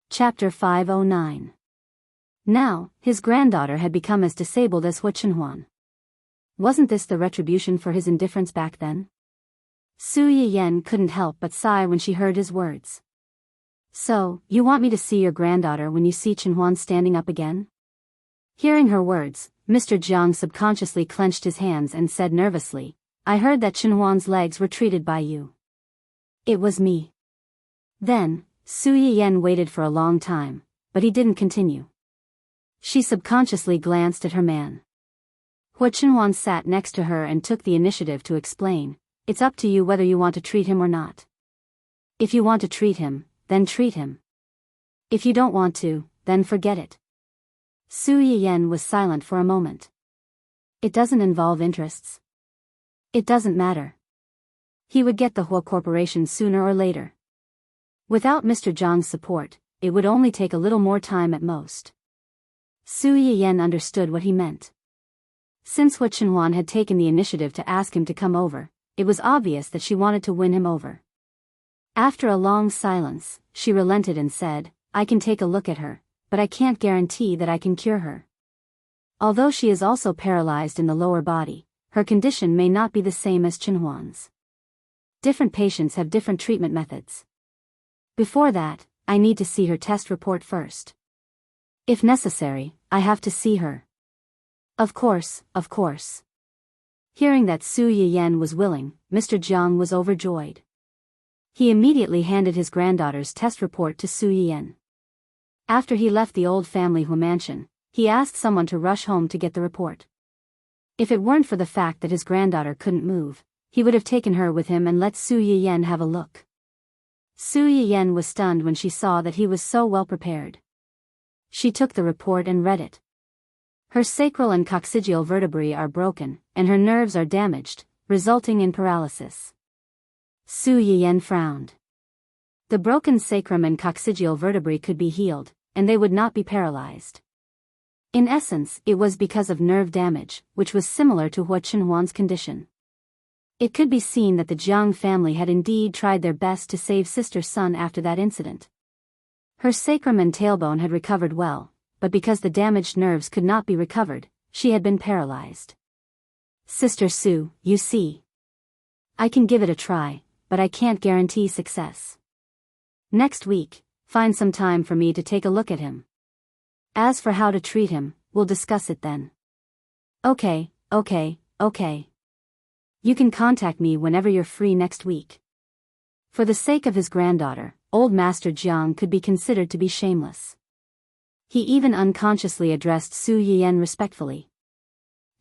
S1: Chapter 509. Now, his granddaughter had become as disabled as Hua Chenhuan. Wasn't this the retribution for his indifference back then? Su Yiyan couldn't help but sigh when she heard his words. So, you want me to see your granddaughter when you see Chenhuan standing up again? Hearing her words, Mr. Jiang subconsciously clenched his hands and said nervously, I heard that Chenhuan's legs were treated by you. It was me. Then, Su Yiyan waited for a long time, but he didn't continue. She subconsciously glanced at her man. Hua Chenhuan sat next to her and took the initiative to explain, it's up to you whether you want to treat him or not. If you want to treat him, then treat him. If you don't want to, then forget it. Su Yiyan was silent for a moment. It doesn't involve interests. It doesn't matter. He would get the Hua Corporation sooner or later. Without Mr. Zhang's support, it would only take a little more time at most. Su Yiyan understood what he meant. Since Hua Chenhuan had taken the initiative to ask him to come over, it was obvious that she wanted to win him over. After a long silence, she relented and said, I can take a look at her, but I can't guarantee that I can cure her. Although she is also paralyzed in the lower body, her condition may not be the same as Chenhuan's. Different patients have different treatment methods. Before that, I need to see her test report first. If necessary, I have to see her. Of course, of course. Hearing that Su Yiyan was willing, Mr. Jiang was overjoyed. He immediately handed his granddaughter's test report to Su Yiyan. After he left the old family Hua mansion, he asked someone to rush home to get the report. If it weren't for the fact that his granddaughter couldn't move, he would have taken her with him and let Su Yiyan have a look. Su Yiyan was stunned when she saw that he was so well prepared. She took the report and read it. Her sacral and coccygeal vertebrae are broken, and her nerves are damaged, resulting in paralysis. Su Yiyan frowned. The broken sacrum and coccygeal vertebrae could be healed, and they would not be paralyzed. In essence, it was because of nerve damage, which was similar to Hua Chenhuan's condition. It could be seen that the Jiang family had indeed tried their best to save Sister Sun after that incident. Her sacrum and tailbone had recovered well, but because the damaged nerves could not be recovered, she had been paralyzed. Sister Su, you see. I can give it a try, but I can't guarantee success. Next week, find some time for me to take a look at him. As for how to treat him, we'll discuss it then. Okay. You can contact me whenever you're free next week. For the sake of his granddaughter, old Master Jiang could be considered to be shameless. He even unconsciously addressed Su Yiyan respectfully.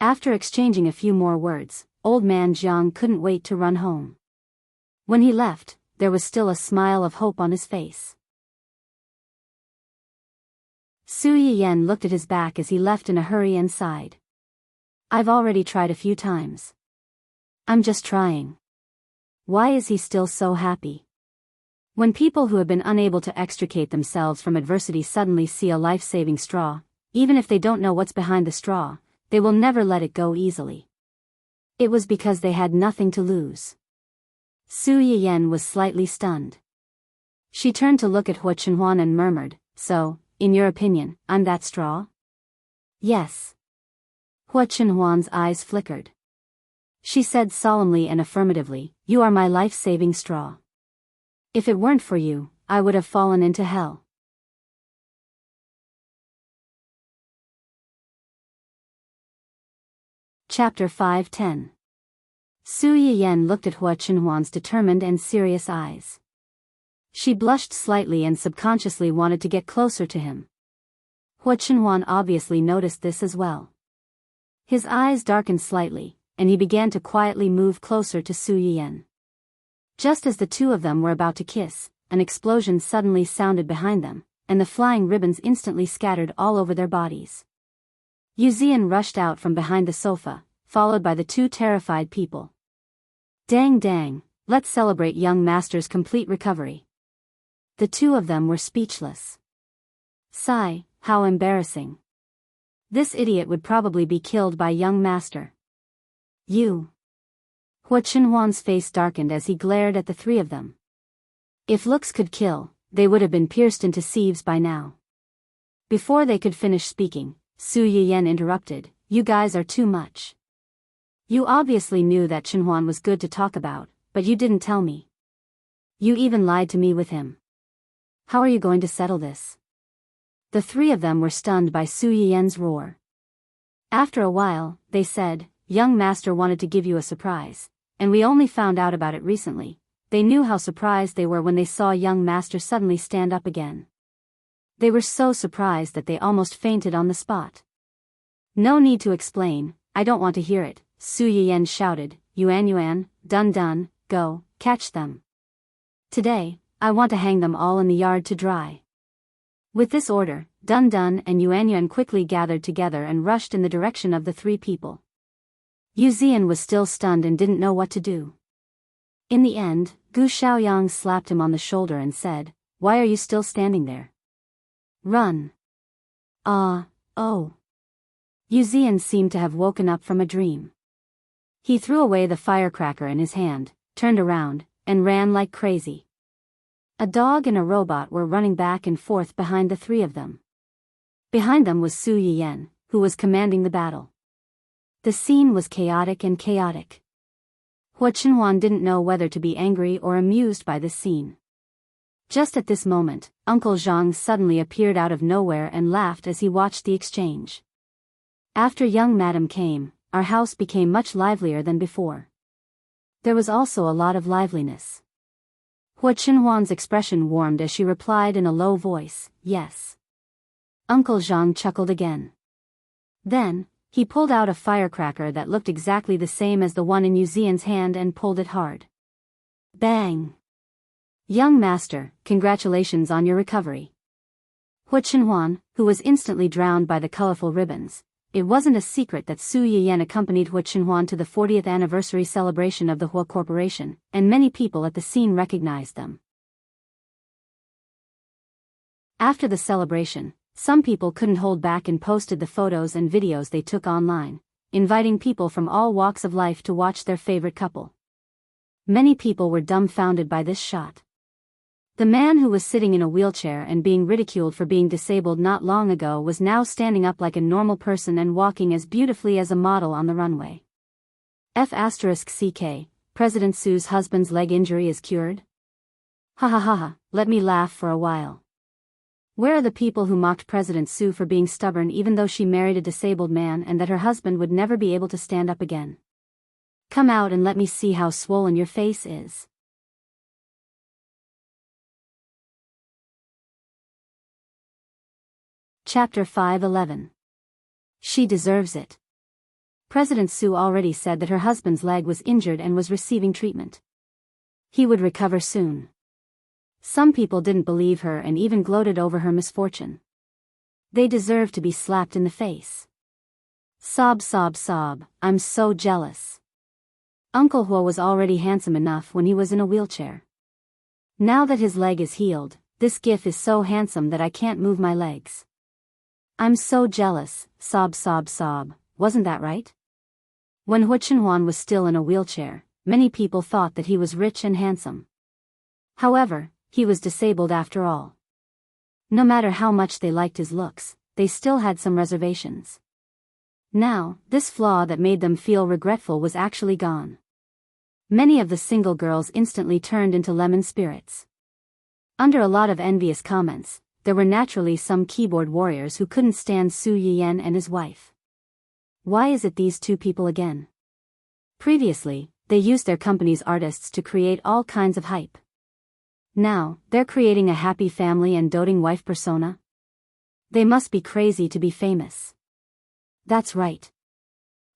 S1: After exchanging a few more words, old man Jiang couldn't wait to run home. When he left, there was still a smile of hope on his face. Su Yiyan looked at his back as he left in a hurry and sighed. I've already tried a few times. I'm just trying. Why is he still so happy? When people who have been unable to extricate themselves from adversity suddenly see a life-saving straw, even if they don't know what's behind the straw, they will never let it go easily. It was because they had nothing to lose. Su Yiyan was slightly stunned. She turned to look at Hua Chenhuan and murmured, So, in your opinion, I'm that straw? Yes. Hua Chenhuan's eyes flickered. She said solemnly and affirmatively, You are my life-saving straw. If it weren't for you, I would have fallen into hell. Chapter 5:10. Su Yiyan looked at Hua Chenhuan's determined and serious eyes. She blushed slightly and subconsciously wanted to get closer to him. Hua Chenhuan obviously noticed this as well. His eyes darkened slightly, and he began to quietly move closer to Su Yiyan. Just as the two of them were about to kiss, an explosion suddenly sounded behind them, and the flying ribbons instantly scattered all over their bodies. Yuzian rushed out from behind the sofa, followed by the two terrified people. Dang, let's celebrate young master's complete recovery. The two of them were speechless. Sigh, how embarrassing. This idiot would probably be killed by young master. You. Hua Chenhuan's face darkened as he glared at the three of them. If looks could kill, they would have been pierced into sieves by now. Before they could finish speaking, Su Yiyan interrupted, You guys are too much. You obviously knew that Chenhuan was good to talk about, but you didn't tell me. You even lied to me with him. How are you going to settle this? The three of them were stunned by Su Yiyan's roar. After a while, they said, Young master wanted to give you a surprise, and we only found out about it recently. They knew how surprised they were when they saw young master suddenly stand up again. They were so surprised that they almost fainted on the spot. No need to explain, I don't want to hear it, Su Yiyan shouted, Yuan, dun, go, catch them. Today, I want to hang them all in the yard to dry. With this order, Dun and Yuan quickly gathered together and rushed in the direction of the three people. Yu Zian was still stunned and didn't know what to do. In the end, Gu Xiaoyang slapped him on the shoulder and said, "Why are you still standing there? Run." Oh. Yu Zian seemed to have woken up from a dream. He threw away the firecracker in his hand, turned around, and ran like crazy. A dog and a robot were running back and forth behind the three of them. Behind them was Su Yiyan, who was commanding the battle. The scene was chaotic. Hua Qinhuan didn't know whether to be angry or amused by this scene. Just at this moment, Uncle Zhang suddenly appeared out of nowhere and laughed as he watched the exchange. After young madam came, our house became much livelier than before. There was also a lot of liveliness. Hua Qinhuan's expression warmed as she replied in a low voice, "Yes." Uncle Zhang chuckled again. Then, he pulled out a firecracker that looked exactly the same as the one in Yu Zian's hand and pulled it hard. Bang! "Young master, congratulations on your recovery." Hua Qinhuan, who was instantly drowned by the colorful ribbons. It wasn't a secret that Su Yiyan accompanied Hua Qinhuan to the 40th anniversary celebration of the Hua Corporation, and many people at the scene recognized them. After the celebration, some people couldn't hold back and posted the photos and videos they took online, inviting people from all walks of life to watch their favorite couple. Many people were dumbfounded by this shot. The man who was sitting in a wheelchair and being ridiculed for being disabled not long ago was now standing up like a normal person and walking as beautifully as a model on the runway. F***CK, President Su's husband's leg injury is cured? Ha ha ha ha, let me laugh for a while. Where are the people who mocked President Su for being stubborn even though she married a disabled man and that her husband would never be able to stand up again? Come out and let me see how swollen your face is. Chapter 5:11. She deserves it. President Su already said that her husband's leg was injured and was receiving treatment. He would recover soon. Some people didn't believe her and even gloated over her misfortune. They deserve to be slapped in the face. Sob, I'm so jealous. Uncle Hua was already handsome enough when he was in a wheelchair. Now that his leg is healed, this gif is so handsome that I can't move my legs. I'm so jealous, sob, wasn't that right? When Hua Qinhuan was still in a wheelchair, many people thought that he was rich and handsome. However, he was disabled after all. No matter how much they liked his looks, they still had some reservations. Now, this flaw that made them feel regretful was actually gone. Many of the single girls instantly turned into lemon spirits. Under a lot of envious comments, there were naturally some keyboard warriors who couldn't stand Su Yiyan and his wife. Why is it these two people again? Previously, they used their company's artists to create all kinds of hype. Now, they're creating a happy family and doting wife persona? They must be crazy to be famous. That's right.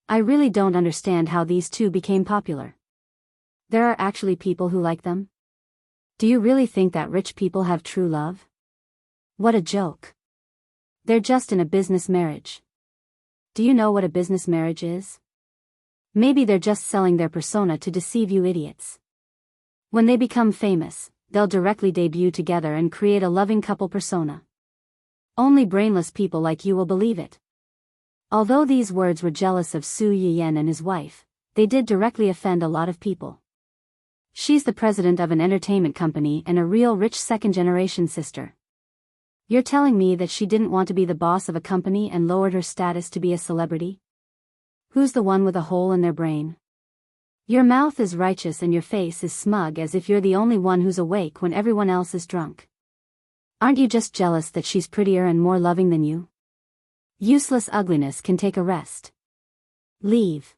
S1: I really don't understand how these two became popular. There are actually people who like them? Do you really think that rich people have true love? What a joke. They're just in a business marriage. Do you know what a business marriage is? Maybe they're just selling their persona to deceive you idiots. When they become famous, they'll directly debut together and create a loving couple persona. Only brainless people like you will believe it. Although these words were jealous of Su Yiyan and his wife, they did directly offend a lot of people. She's the president of an entertainment company and a real rich second-generation sister. You're telling me that she didn't want to be the boss of a company and lowered her status to be a celebrity? Who's the one with a hole in their brain? Your mouth is righteous and your face is smug as if you're the only one who's awake when everyone else is drunk. Aren't you just jealous that she's prettier and more loving than you? Useless ugliness can take a rest. Leave.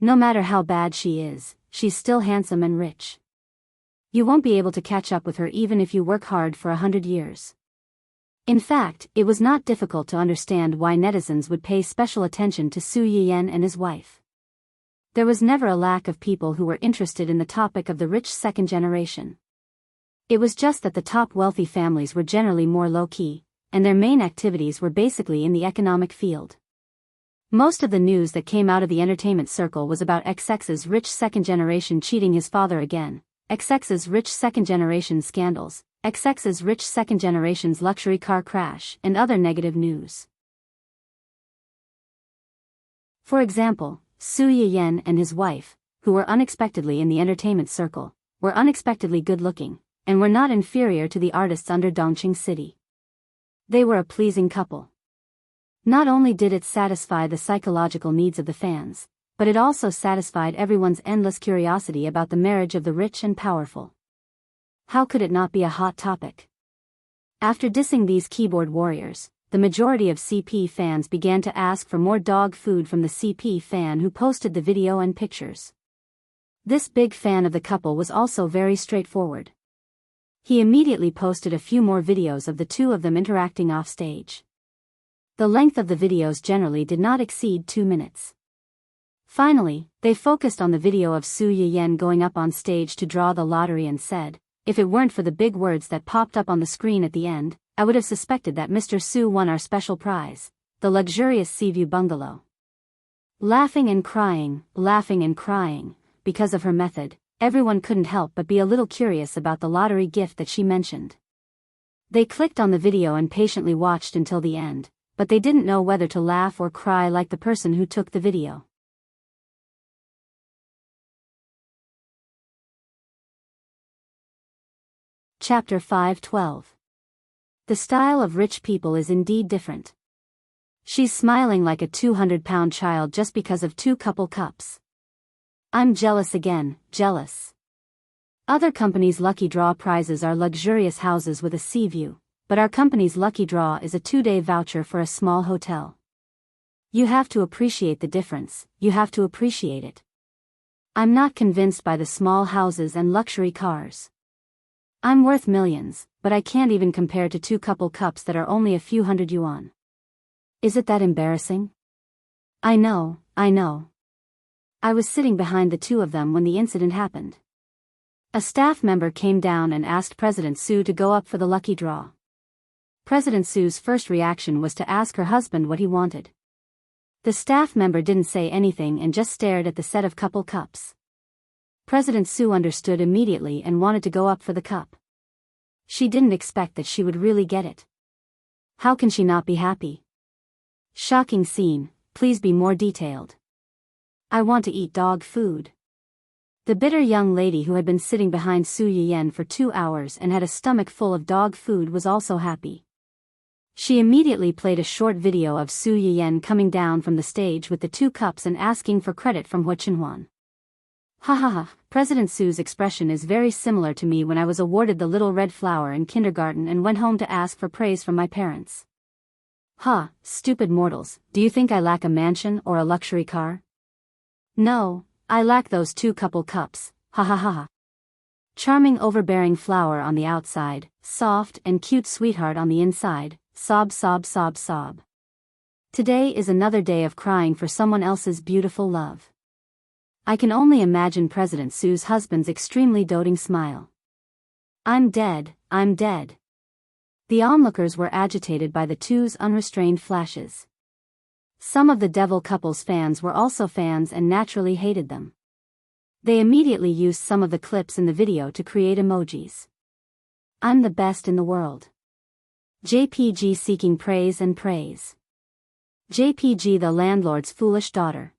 S1: No matter how bad she is, she's still handsome and rich. You won't be able to catch up with her even if you work hard for 100 years. In fact, it was not difficult to understand why netizens would pay special attention to Su Yiyan and his wife. There was never a lack of people who were interested in the topic of the rich second generation. It was just that the top wealthy families were generally more low-key, and their main activities were basically in the economic field. Most of the news that came out of the entertainment circle was about XX's rich second generation cheating his father again, XX's rich second generation scandals, XX's rich second generation's luxury car crash, and other negative news. For example, Su Yiyen and his wife, who were unexpectedly in the entertainment circle, were unexpectedly good-looking, and were not inferior to the artists under Dongqing City. They were a pleasing couple. Not only did it satisfy the psychological needs of the fans, but it also satisfied everyone's endless curiosity about the marriage of the rich and powerful. How could it not be a hot topic? After dissing these keyboard warriors, the majority of CP fans began to ask for more dog food from the CP fan who posted the video and pictures. This big fan of the couple was also very straightforward. He immediately posted a few more videos of the two of them interacting off stage. The length of the videos generally did not exceed 2 minutes. Finally, they focused on the video of Su Yiyen going up on stage to draw the lottery and said, "If it weren't for the big words that popped up on the screen at the end, I would have suspected that Mr. Su won our special prize, the luxurious Seaview bungalow." Laughing and crying, because of her method, everyone couldn't help but be a little curious about the lottery gift that she mentioned. They clicked on the video and patiently watched until the end, but they didn't know whether to laugh or cry like the person who took the video. Chapter 5:12. The style of rich people is indeed different. She's smiling like a 200-pound child just because of 2 couple cups. I'm jealous again, jealous. Other companies' lucky draw prizes are luxurious houses with a sea view, but our company's lucky draw is a 2-day voucher for a small hotel. You have to appreciate the difference, you have to appreciate it. I'm not convinced by the small houses and luxury cars. I'm worth millions, but I can't even compare to 2 couple cups that are only a few hundred yuan. Is it that embarrassing? I know. I was sitting behind the 2 of them when the incident happened. A staff member came down and asked President Su to go up for the lucky draw. President Su's first reaction was to ask her husband what he wanted. The staff member didn't say anything and just stared at the set of couple cups. President Su understood immediately and wanted to go up for the cup. She didn't expect that she would really get it. How can she not be happy? Shocking scene, please be more detailed. I want to eat dog food. The bitter young lady who had been sitting behind Su Yiyen for 2 hours and had a stomach full of dog food was also happy. She immediately played a short video of Su Yiyen coming down from the stage with the 2 cups and asking for credit from Hu Chenhuan. Ha ha ha, President Su's expression is very similar to me when I was awarded the little red flower in kindergarten and went home to ask for praise from my parents. Ha, stupid mortals, do you think I lack a mansion or a luxury car? No, I lack those 2 couple cups, ha ha ha ha. Charming overbearing flower on the outside, soft and cute sweetheart on the inside, sob sob sob sob. Today is another day of crying for someone else's beautiful love. I can only imagine President Su's husband's extremely doting smile. I'm dead, I'm dead. The onlookers were agitated by the 2's unrestrained flashes. Some of the devil couple's fans were also fans and naturally hated them. They immediately used some of the clips in the video to create emojis. I'm the best in the world. JPG seeking praise and praise. JPG the landlord's foolish daughter.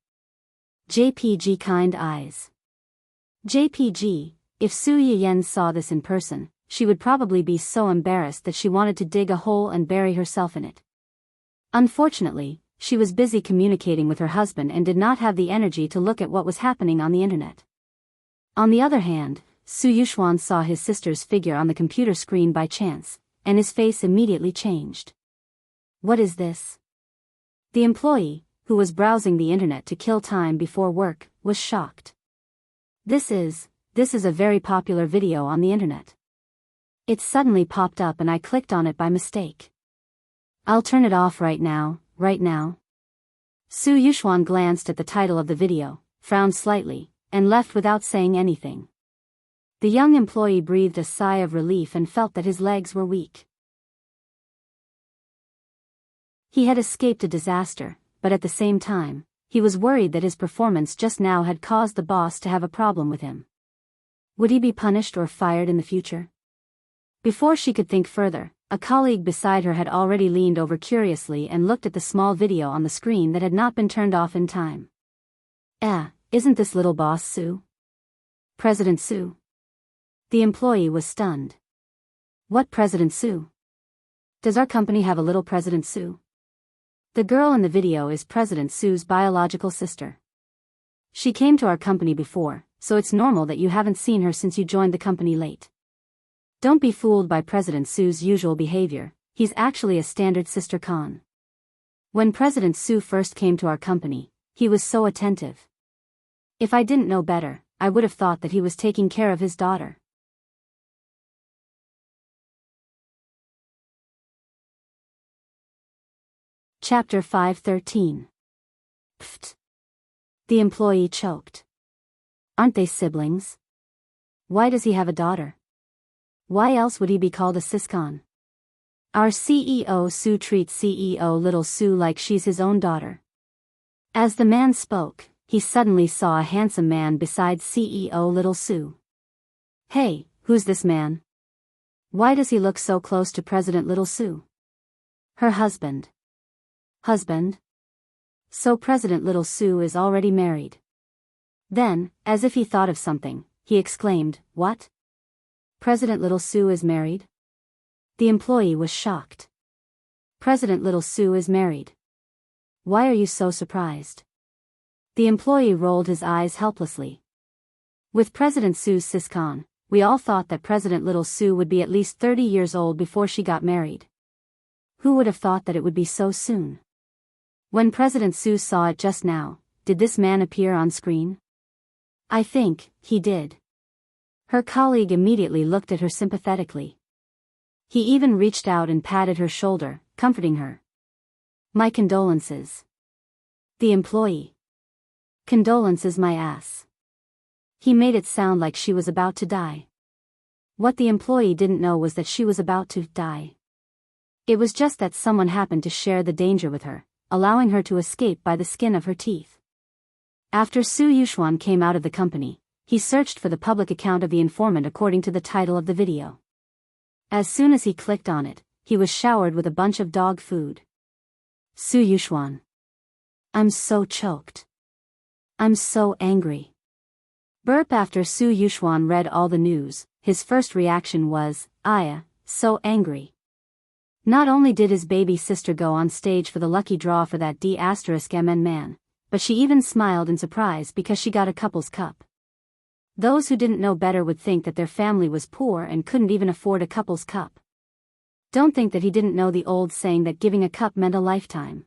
S1: JPG kind eyes. JPG, if Su Yiyen saw this in person, she would probably be so embarrassed that she wanted to dig a hole and bury herself in it. Unfortunately, she was busy communicating with her husband and did not have the energy to look at what was happening on the internet. On the other hand, Su Yuxuan saw his sister's figure on the computer screen by chance, and his face immediately changed. What is this? The employee, who was browsing the internet to kill time before work, was shocked. This is a very popular video on the internet. It suddenly popped up and I clicked on it by mistake. I'll turn it off right now. Su Yuxuan glanced at the title of the video, frowned slightly, and left without saying anything. The young employee breathed a sigh of relief and felt that his legs were weak. He had escaped a disaster, but at the same time, he was worried that his performance just now had caused the boss to have a problem with him. Would he be punished or fired in the future? Before she could think further, a colleague beside her had already leaned over curiously and looked at the small video on the screen that had not been turned off in time. Isn't this little boss Sue? President Sue? The employee was stunned. What President Sue? Does our company have a little President Sue? The girl in the video is President Sue's biological sister. She came to our company before, so it's normal that you haven't seen her since you joined the company late. Don't be fooled by President Sue's usual behavior, he's actually a standard sister con. When President Sue first came to our company, he was so attentive. If I didn't know better, I would have thought that he was taking care of his daughter. Chapter 5:13. Pfft. The employee choked. Aren't they siblings? Why does he have a daughter? Why else would he be called a siscon? Our CEO Sue treats CEO little Sue like she's his own daughter. As the man spoke, he suddenly saw a handsome man beside CEO little Sue. Hey, who's this man? Why does he look so close to President little Sue? Her husband. Husband? So President little Sue is already married. Then, as if he thought of something, he exclaimed, What? President little Sue is married? The employee was shocked. President little Sue is married. Why are you so surprised? The employee rolled his eyes helplessly. With President Sue's siscon, we all thought that President little Sue would be at least 30 years old before she got married. Who would have thought that it would be so soon? When President Sue saw it just now, did this man appear on screen? I think he did. Her colleague immediately looked at her sympathetically. He even reached out and patted her shoulder, comforting her. My condolences. The employee. Condolences my ass. He made it sound like she was about to die. What the employee didn't know was that she was about to die. It was just that someone happened to share the danger with her, allowing her to escape by the skin of her teeth. After Su Yuxuan came out of the company, he searched for the public account of the informant according to the title of the video. As soon as he clicked on it, he was showered with a bunch of dog food. Su Yuxuan. I'm so choked. I'm so angry. Burp. After Su Yuxuan read all the news, his first reaction was, so angry. Not only did his baby sister go on stage for the lucky draw for that D*MN man, but she even smiled in surprise because she got a couple's cup. Those who didn't know better would think that their family was poor and couldn't even afford a couple's cup. Don't think that he didn't know the old saying that giving a cup meant a lifetime.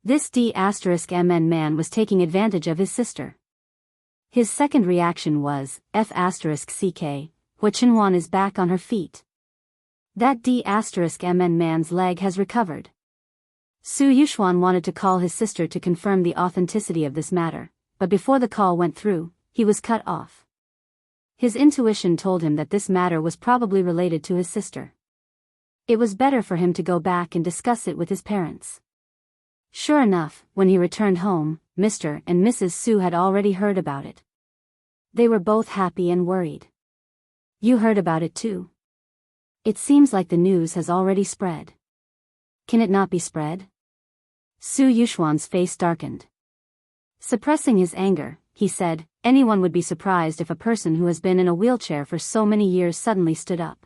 S1: This D*MN man was taking advantage of his sister. His second reaction was, F*CK, Hua Chenhuan is back on her feet. That D*MN man's leg has recovered. Su Yuxuan wanted to call his sister to confirm the authenticity of this matter, but before the call went through, he was cut off. His intuition told him that this matter was probably related to his sister. It was better for him to go back and discuss it with his parents. Sure enough, when he returned home, Mr. and Mrs. Su had already heard about it. They were both happy and worried. You heard about it too? It seems like the news has already spread. Can it not be spread? Su Yuxuan's face darkened. Suppressing his anger, he said, anyone would be surprised if a person who has been in a wheelchair for so many years suddenly stood up.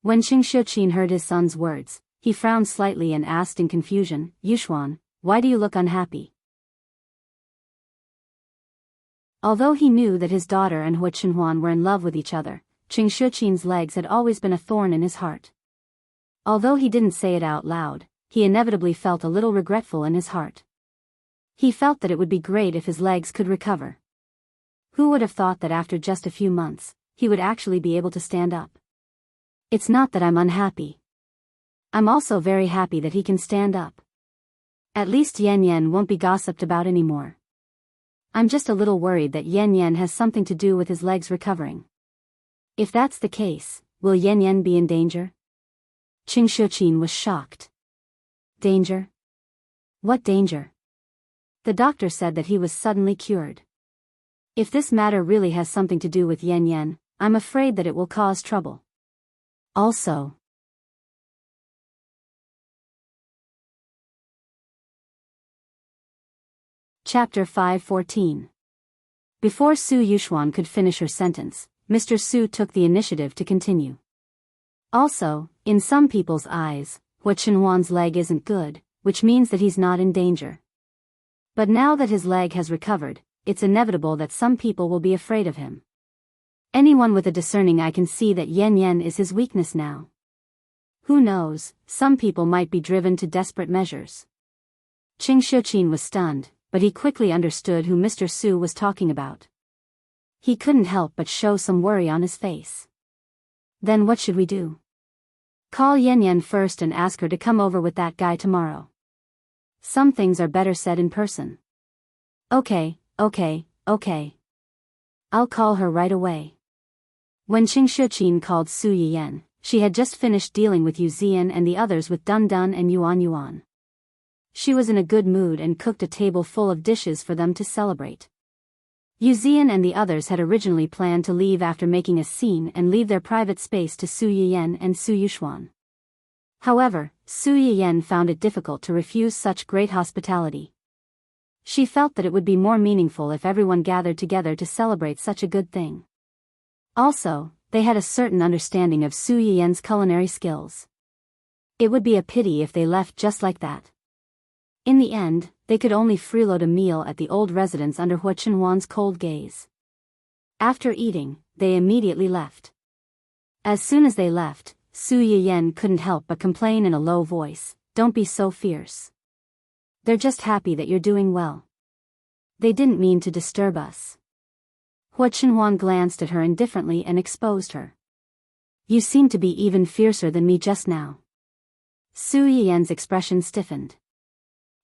S1: When Qing Xiuqin heard his son's words, he frowned slightly and asked in confusion, Yuxuan, why do you look unhappy? Although he knew that his daughter and Hua Chenhuan were in love with each other, Qing Xiuqin's legs had always been a thorn in his heart. Although he didn't say it out loud, he inevitably felt a little regretful in his heart. He felt that it would be great if his legs could recover. Who would have thought that after just a few months, he would actually be able to stand up? It's not that I'm unhappy. I'm also very happy that he can stand up. At least Yan Yan won't be gossiped about anymore. I'm just a little worried that Yan Yan has something to do with his legs recovering. If that's the case, will Yan Yan be in danger? Qing Xiuqin was shocked. Danger? What danger? The doctor said that he was suddenly cured. If this matter really has something to do with Yan Yan, I'm afraid that it will cause trouble. Also. Chapter 5:14. Before Su Yuxuan could finish her sentence, Mr. Su took the initiative to continue. Also, in some people's eyes, Hua Chenhuan's leg isn't good, which means that he's not in danger. But now that his leg has recovered, it's inevitable that some people will be afraid of him. Anyone with a discerning eye can see that Yan Yan is his weakness now. Who knows, some people might be driven to desperate measures. Qing Xiuqin was stunned, but he quickly understood who Mr. Su was talking about. He couldn't help but show some worry on his face. Then what should we do? Call Yan Yan first and ask her to come over with that guy tomorrow. Some things are better said in person. Okay. I'll call her right away. When Qing Xiuqin called Su Yiyan, she had just finished dealing with Yu Zian and the others with Dun Dun and Yuan Yuan. She was in a good mood and cooked a table full of dishes for them to celebrate. Yu Zian and the others had originally planned to leave after making a scene and leave their private space to Su Yiyan and Su Yuxuan. However, Su Yiyan found it difficult to refuse such great hospitality. She felt that it would be more meaningful if everyone gathered together to celebrate such a good thing. Also, they had a certain understanding of Su Yiyan's culinary skills. It would be a pity if they left just like that. In the end, they could only freeload a meal at the old residence under Hua Chenhuan's cold gaze. After eating, they immediately left. As soon as they left, Su Yiyan couldn't help but complain in a low voice, "Don't be so fierce. They're just happy that you're doing well. They didn't mean to disturb us." Hua Chenhuan glanced at her indifferently and exposed her. "You seem to be even fiercer than me just now." Su Yiyan's expression stiffened.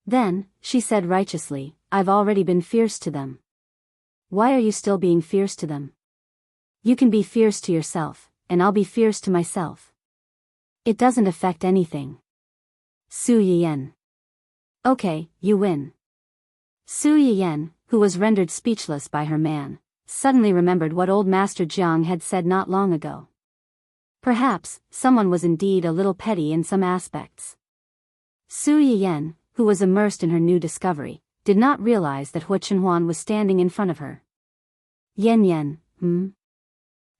S1: Then, she said righteously, "I've already been fierce to them. Why are you still being fierce to them? You can be fierce to yourself, and I'll be fierce to myself. It doesn't affect anything." Su Yiyan. "Okay, you win." Su Yiyan, who was rendered speechless by her man, suddenly remembered what old Master Jiang had said not long ago. Perhaps, someone was indeed a little petty in some aspects. Su Yiyan, who was immersed in her new discovery, did not realize that Hua Chenhuan was standing in front of her. "Yan Yan,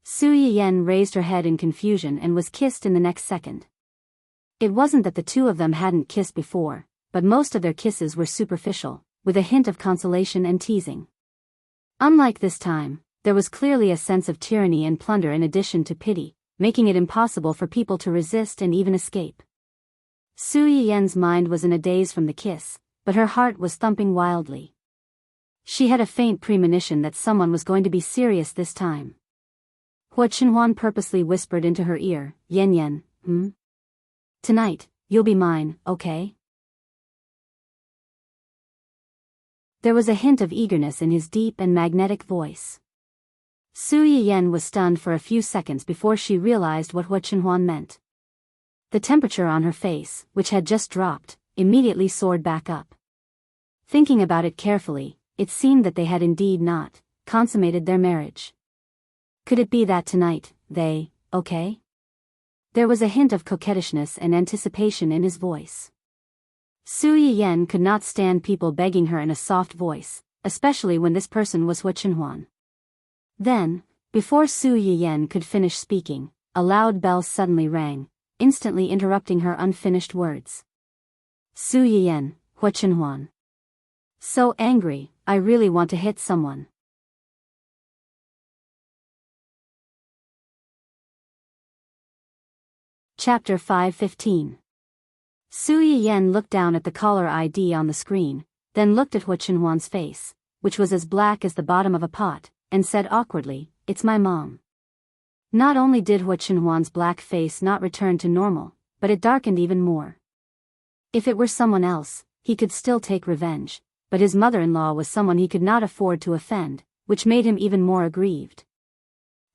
S1: Su Yiyan raised her head in confusion and was kissed in the next second. It wasn't that the two of them hadn't kissed before, but most of their kisses were superficial, with a hint of consolation and teasing. Unlike this time, there was clearly a sense of tyranny and plunder in addition to pity, making it impossible for people to resist and even escape. Su Yiyan's mind was in a daze from the kiss, but her heart was thumping wildly. She had a faint premonition that someone was going to be serious this time. Hua Chenhuan purposely whispered into her ear, "Yan Yan, Tonight, you'll be mine, okay?" There was a hint of eagerness in his deep and magnetic voice. Su Yiyan was stunned for a few seconds before she realized what Hua Chenhuan meant. The temperature on her face, which had just dropped, immediately soared back up. Thinking about it carefully, it seemed that they had indeed not consummated their marriage. Could it be that tonight, okay? There was a hint of coquettishness and anticipation in his voice. Su Yiyan could not stand people begging her in a soft voice, especially when this person was Hua Chenhuan. Then, before Su Yiyan could finish speaking, a loud bell suddenly rang, instantly interrupting her unfinished words. "Su Yiyan, Hua Chenhuan. So angry, I really want to hit someone." Chapter 5:15. Su Yiyan looked down at the caller ID on the screen, then looked at Hua Chenhuan's face, which was as black as the bottom of a pot, and said awkwardly, "It's my mom." Not only did Hua Chenhuan's black face not return to normal, but it darkened even more. If it were someone else, he could still take revenge, but his mother-in-law was someone he could not afford to offend, which made him even more aggrieved.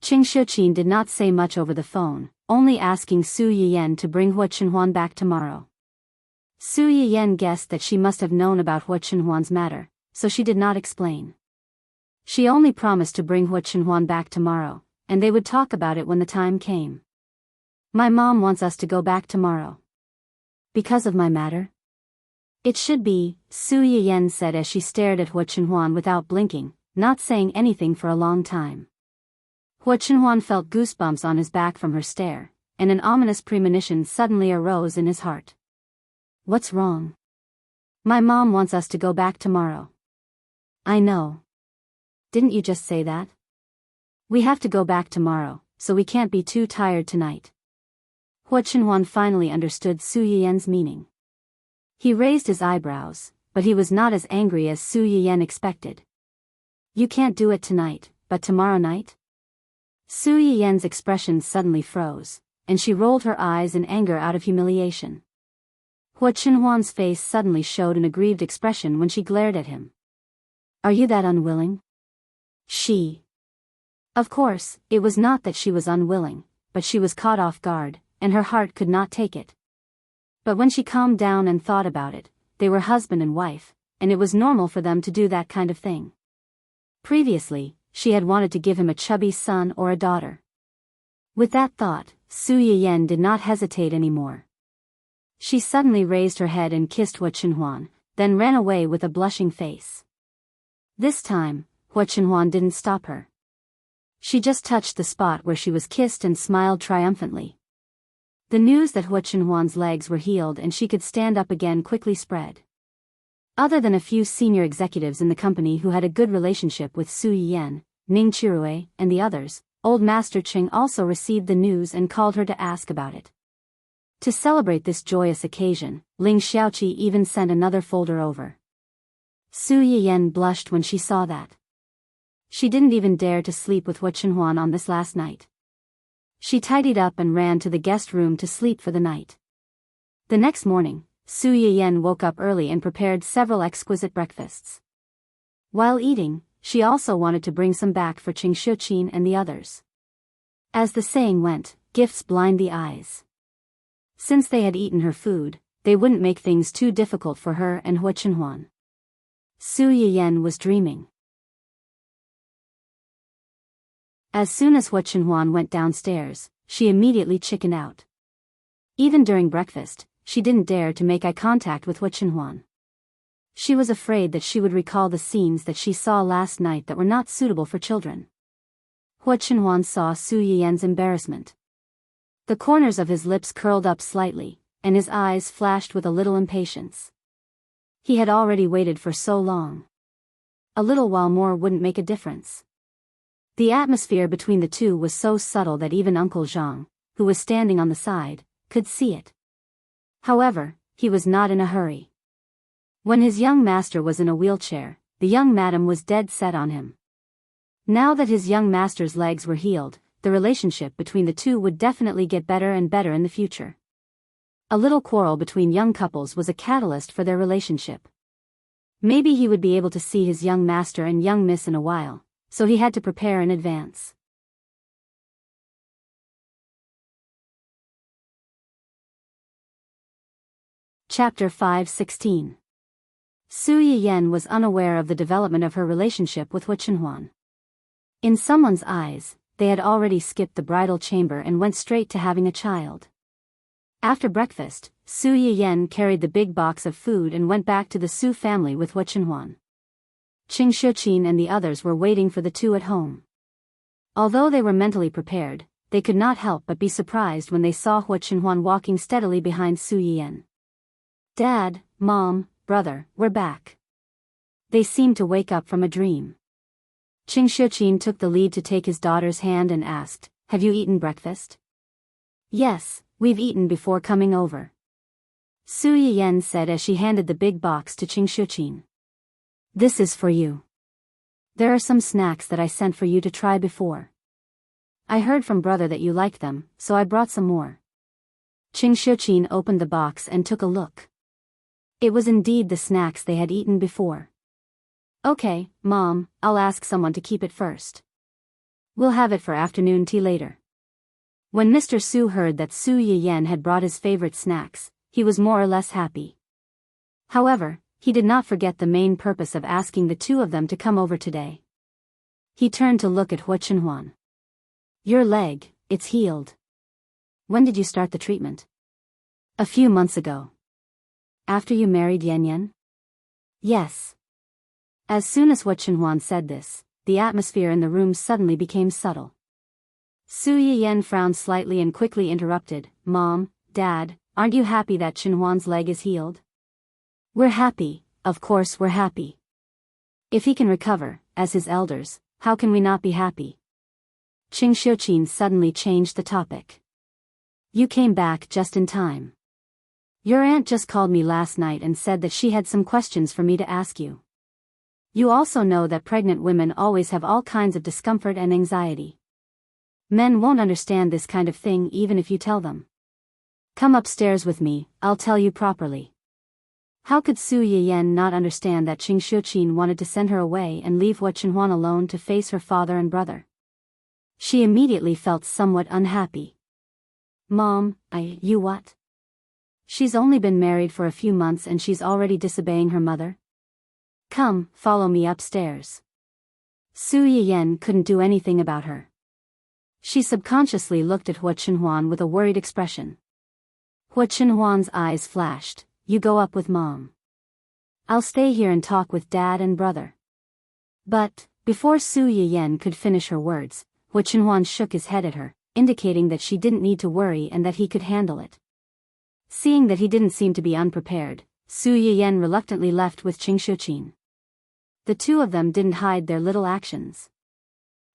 S1: Qing Xiuqin did not say much over the phone, only asking Su Yiyan to bring Hua Chenhuan back tomorrow. Su Yiyan guessed that she must have known about Hua Chenhuan's matter, so she did not explain. She only promised to bring Hua Chenhuan back tomorrow, and they would talk about it when the time came. My mom wants us to go back tomorrow. Because of my matter? It should be, Su Yiyan said as she stared at Hua Chenhuan without blinking, not saying anything for a long time. Hua Chenhuan felt goosebumps on his back from her stare, and an ominous premonition suddenly arose in his heart. What's wrong? My mom wants us to go back tomorrow. I know. Didn't you just say that? We have to go back tomorrow, so we can't be too tired tonight. Hua Chenhuan finally understood Su Yiyan's meaning. He raised his eyebrows, but he was not as angry as Su Yiyan expected. You can't do it tonight, but tomorrow night? Su Yiyan's expression suddenly froze, and she rolled her eyes in anger out of humiliation. Hua Chenhuan's face suddenly showed an aggrieved expression when she glared at him. Are you that unwilling? Of course, it was not that she was unwilling, but she was caught off guard, and her heart could not take it. But when she calmed down and thought about it, they were husband and wife, and it was normal for them to do that kind of thing. Previously, she had wanted to give him a chubby son or a daughter. With that thought, Su Yiyan did not hesitate anymore. She suddenly raised her head and kissed Hua Chenhuan, then ran away with a blushing face. This time, Hua Chenhuan didn't stop her. She just touched the spot where she was kissed and smiled triumphantly. The news that Hua Chenhuan's legs were healed and she could stand up again quickly spread. Other than a few senior executives in the company who had a good relationship with Su Yiyan, Ning Chirui, and the others, Old Master Ching also received the news and called her to ask about it. To celebrate this joyous occasion, Ling Xiaoqi even sent another folder over. Su Yiyan blushed when she saw that. She didn't even dare to sleep with Hua Chenhuan on this last night. She tidied up and ran to the guest room to sleep for the night. The next morning, Su Yiyan woke up early and prepared several exquisite breakfasts. While eating, she also wanted to bring some back for Qing Shuqin and the others. As the saying went, gifts blind the eyes. Since they had eaten her food, they wouldn't make things too difficult for her and Hua Chenhuan. Su Yiyan was dreaming. As soon as Hua Chenhuan went downstairs, she immediately chickened out. Even during breakfast, she didn't dare to make eye contact with Hua Chenhuan. She was afraid that she would recall the scenes that she saw last night that were not suitable for children. Hua Chenhuan saw Su Yiyan's embarrassment. The corners of his lips curled up slightly, and his eyes flashed with a little impatience. He had already waited for so long. A little while more wouldn't make a difference. The atmosphere between the two was so subtle that even Uncle Zhang, who was standing on the side, could see it. However, he was not in a hurry. When his young master was in a wheelchair, the young madam was dead set on him. Now that his young master's legs were healed, the relationship between the two would definitely get better and better in the future. A little quarrel between young couples was a catalyst for their relationship. Maybe he would be able to see his young master and young miss in a while, so he had to prepare in advance. Chapter 5:16. Su Yiyan was unaware of the development of her relationship with Hua Chenhuan. In someone's eyes, they had already skipped the bridal chamber and went straight to having a child. After breakfast, Su Yiyan carried the big box of food and went back to the Su family with Hua Chenhuan. Qing Shuqin and the others were waiting for the two at home. Although they were mentally prepared, they could not help but be surprised when they saw Hua Chenhuan walking steadily behind Su Yiyan. Dad, Mom, Brother, we're back. They seemed to wake up from a dream. Qing Shuqin took the lead to take his daughter's hand and asked, "Have you eaten breakfast?" "Yes, we've eaten before coming over," Su Yiyan said as she handed the big box to Qing Shuqin. "This is for you. There are some snacks that I sent for you to try before. I heard from Brother that you liked them, so I brought some more." Qing Shuqin opened the box and took a look. It was indeed the snacks they had eaten before. "Okay, Mom, I'll ask someone to keep it first. We'll have it for afternoon tea later." When Mr. Su heard that Su Yiyan had brought his favorite snacks, he was more or less happy. However, he did not forget the main purpose of asking the two of them to come over today. He turned to look at Hua Chenhuan. Your leg, it's healed. When did you start the treatment? A few months ago. After you married Yan Yan? Yes. As soon as Hua Chenhuan said this, the atmosphere in the room suddenly became subtle. Su Yiyan frowned slightly and quickly interrupted, Mom, Dad, aren't you happy that Chenhuan's leg is healed? We're happy, of course we're happy. If he can recover, as his elders, how can we not be happy? Qing Xiuqin suddenly changed the topic. You came back just in time. Your aunt just called me last night and said that she had some questions for me to ask you. You also know that pregnant women always have all kinds of discomfort and anxiety. Men won't understand this kind of thing even if you tell them. Come upstairs with me, I'll tell you properly. How could Su Yiyan not understand that Qing Xiuqin wanted to send her away and leave Hua Chenhuan alone to face her father and brother? She immediately felt somewhat unhappy. Mom, you what? She's only been married for a few months and she's already disobeying her mother? Come, follow me upstairs. Su Yiyan couldn't do anything about her. She subconsciously looked at Hua Chenhuan with a worried expression. Hua Chenhuan's eyes flashed. You go up with Mom. I'll stay here and talk with Dad and brother. But, before Su Yiyan could finish her words, Hua Chenhuan shook his head at her, indicating that she didn't need to worry and that he could handle it. Seeing that he didn't seem to be unprepared, Su Yiyan reluctantly left with Qing Xiuqin. The two of them didn't hide their little actions.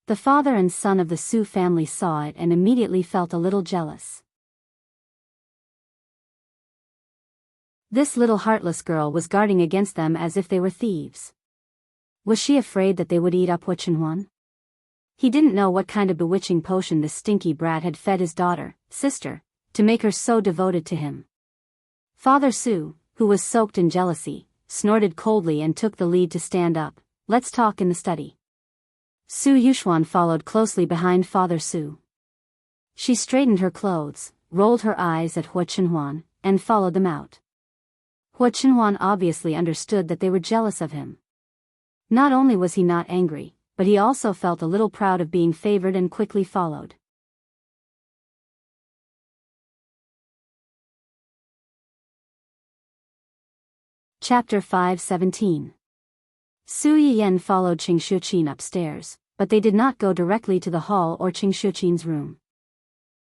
S1: The father and son of the Su family saw it and immediately felt a little jealous. This little heartless girl was guarding against them as if they were thieves. Was she afraid that they would eat up Hua Chenhuan? He didn't know what kind of bewitching potion this stinky brat had fed his sister, to make her so devoted to him. Father Su, who was soaked in jealousy, snorted coldly and took the lead to stand up. Let's talk in the study. Su Yuxuan followed closely behind Father Su. She straightened her clothes, rolled her eyes at Hua Chenhuan, and followed them out. Hua Chenhuan obviously understood that they were jealous of him. Not only was he not angry, but he also felt a little proud of being favored and quickly followed. Chapter 5:17. Su Yiyan followed Qing Xiuqin upstairs, but they did not go directly to the hall or Qing Xiuqin's room.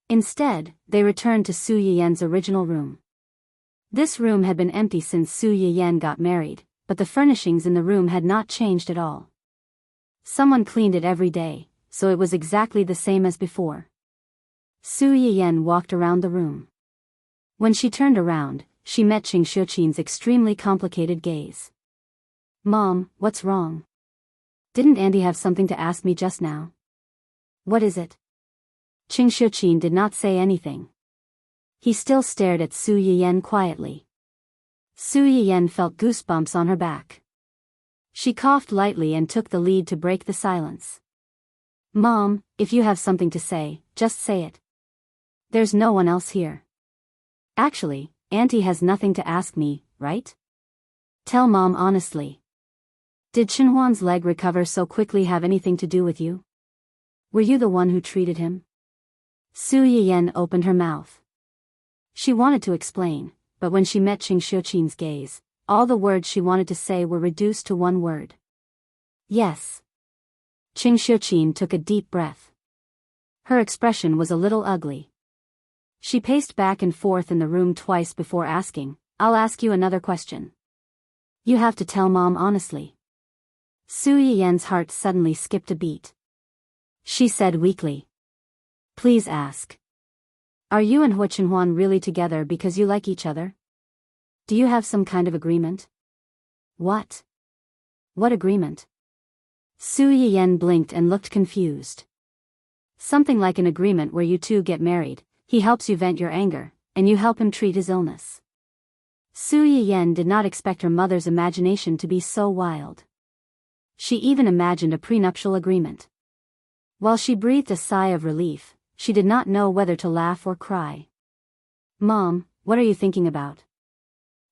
S1: Instead, they returned to Su Yiyan's original room. This room had been empty since Su Yiyan got married, but the furnishings in the room had not changed at all. Someone cleaned it every day, so it was exactly the same as before. Su Yiyan walked around the room. When she turned around, she met Qing Xiuqin's extremely complicated gaze. Mom, what's wrong? Didn't Andy have something to ask me just now? What is it? Qing Xiuqin did not say anything. He still stared at Su Yiyan quietly. Su Yiyan felt goosebumps on her back. She coughed lightly and took the lead to break the silence. Mom, if you have something to say, just say it. There's no one else here. Actually, Auntie has nothing to ask me, right? Tell Mom honestly. Did Chenhuan's leg recover so quickly have anything to do with you? Were you the one who treated him? Su Yiyan opened her mouth. She wanted to explain, but when she met Qing Xiuqin's gaze, all the words she wanted to say were reduced to one word. Yes. Qing Xiuqin took a deep breath. Her expression was a little ugly. She paced back and forth in the room twice before asking, I'll ask you another question. You have to tell Mom honestly. Su Yiyan's heart suddenly skipped a beat. She said weakly. Please ask. Are you and Hua Chenhuan really together because you like each other? Do you have some kind of agreement? What? What agreement? Su Yiyan blinked and looked confused. Something like an agreement where you two get married, he helps you vent your anger, and you help him treat his illness. Su Yiyan did not expect her mother's imagination to be so wild. She even imagined a prenuptial agreement. While she breathed a sigh of relief, she did not know whether to laugh or cry. Mom, what are you thinking about?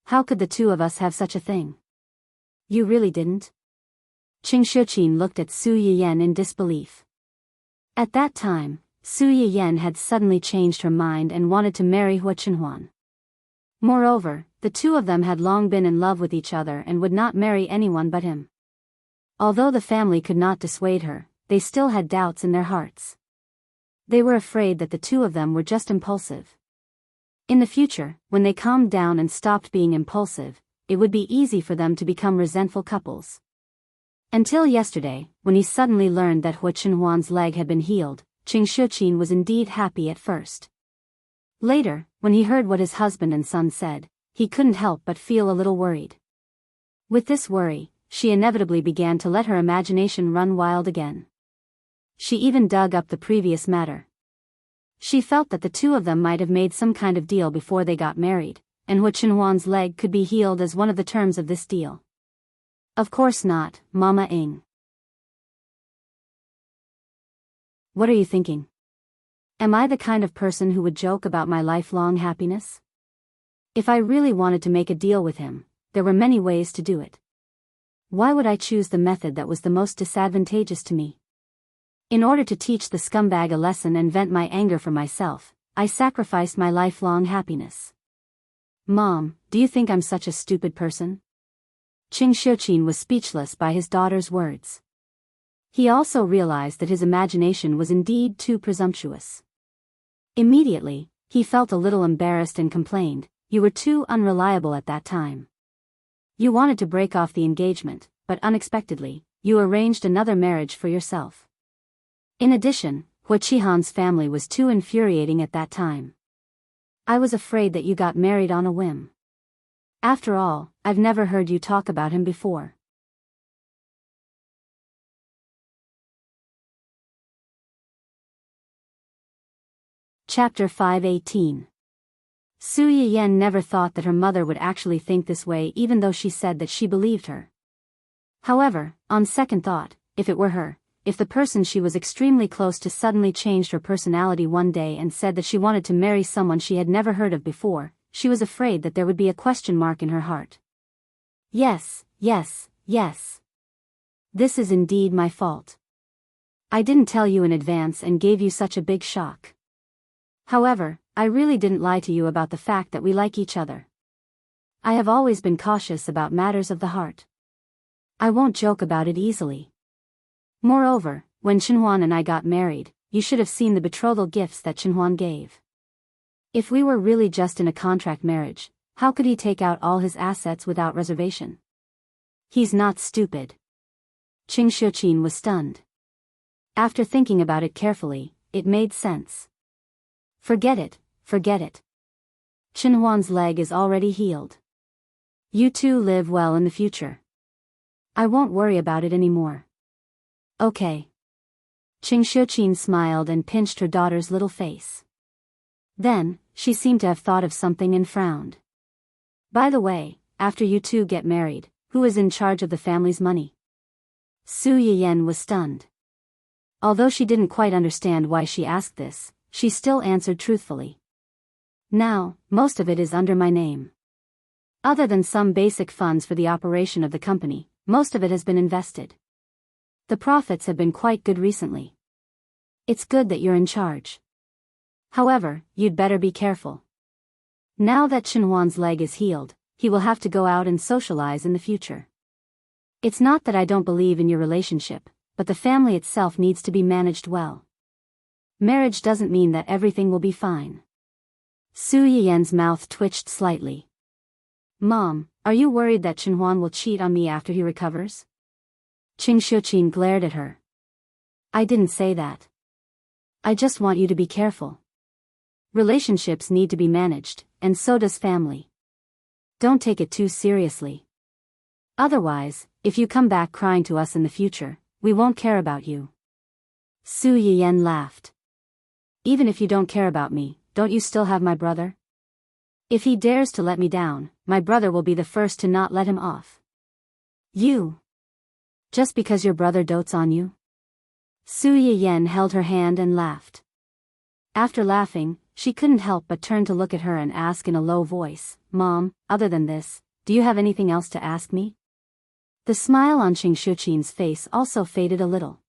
S1: How could the two of us have such a thing? You really didn't? Qing Shuqin looked at Su Yiyan in disbelief. At that time, Su Yiyan had suddenly changed her mind and wanted to marry Hua Chenhuan. Moreover, the two of them had long been in love with each other and would not marry anyone but him. Although the family could not dissuade her, they still had doubts in their hearts. They were afraid that the two of them were just impulsive. In the future, when they calmed down and stopped being impulsive, it would be easy for them to become resentful couples. Until yesterday, when he suddenly learned that Hua Chenhuan's leg had been healed, Qing Shuqin was indeed happy at first. Later, when he heard what his husband and son said, he couldn't help but feel a little worried. With this worry, she inevitably began to let her imagination run wild again. She even dug up the previous matter. She felt that the two of them might have made some kind of deal before they got married, and Hua Chenhuan's leg could be healed as one of the terms of this deal. Of course not, Mama Ing. What are you thinking? Am I the kind of person who would joke about my lifelong happiness? If I really wanted to make a deal with him, there were many ways to do it. Why would I choose the method that was the most disadvantageous to me? In order to teach the scumbag a lesson and vent my anger for myself, I sacrificed my lifelong happiness. Mom, do you think I'm such a stupid person? Qing Shuqin was speechless by his daughter's words. He also realized that his imagination was indeed too presumptuous. Immediately, he felt a little embarrassed and complained, "You were too unreliable at that time. You wanted to break off the engagement, but unexpectedly, you arranged another marriage for yourself. In addition, Hua Qihan's family was too infuriating at that time. I was afraid that you got married on a whim. After all, I've never heard you talk about him before." Chapter 518. Su Yiyan never thought that her mother would actually think this way, even though she said that she believed her. However, on second thought, if it were her, if the person she was extremely close to suddenly changed her personality one day and said that she wanted to marry someone she had never heard of before, she was afraid that there would be a question mark in her heart. Yes. This is indeed my fault. I didn't tell you in advance and gave you such a big shock. However, I really didn't lie to you about the fact that we like each other. I have always been cautious about matters of the heart. I won't joke about it easily. Moreover, when Chenhuan and I got married, you should have seen the betrothal gifts that Chenhuan gave. If we were really just in a contract marriage, how could he take out all his assets without reservation? He's not stupid. Qing Shuqin was stunned. After thinking about it carefully, it made sense. Forget it. Chenhuan's leg is already healed. You two live well in the future. I won't worry about it anymore. Okay. Qing Shuqin smiled and pinched her daughter's little face. Then, she seemed to have thought of something and frowned. By the way, after you two get married, who is in charge of the family's money? Su Yiyan was stunned. Although she didn't quite understand why she asked this, she still answered truthfully. Now, most of it is under my name. Other than some basic funds for the operation of the company, most of it has been invested. The profits have been quite good recently. It's good that you're in charge. However, you'd better be careful. Now that Chenhuan's leg is healed, he will have to go out and socialize in the future. It's not that I don't believe in your relationship, but the family itself needs to be managed well. Marriage doesn't mean that everything will be fine. Su Yiyan's mouth twitched slightly. Mom, are you worried that Chenhuan will cheat on me after he recovers? Qing Shuqin glared at her. I didn't say that. I just want you to be careful. Relationships need to be managed, and so does family. Don't take it too seriously. Otherwise, if you come back crying to us in the future, we won't care about you. Su Yiyan laughed. Even if you don't care about me, don't you still have my brother? If he dares to let me down, my brother will be the first to not let him off. You. Just because your brother dotes on you? Su Yiyan held her hand and laughed. After laughing, she couldn't help but turn to look at her and ask in a low voice, "Mom, other than this, do you have anything else to ask me?" The smile on Qing Shuqin's face also faded a little.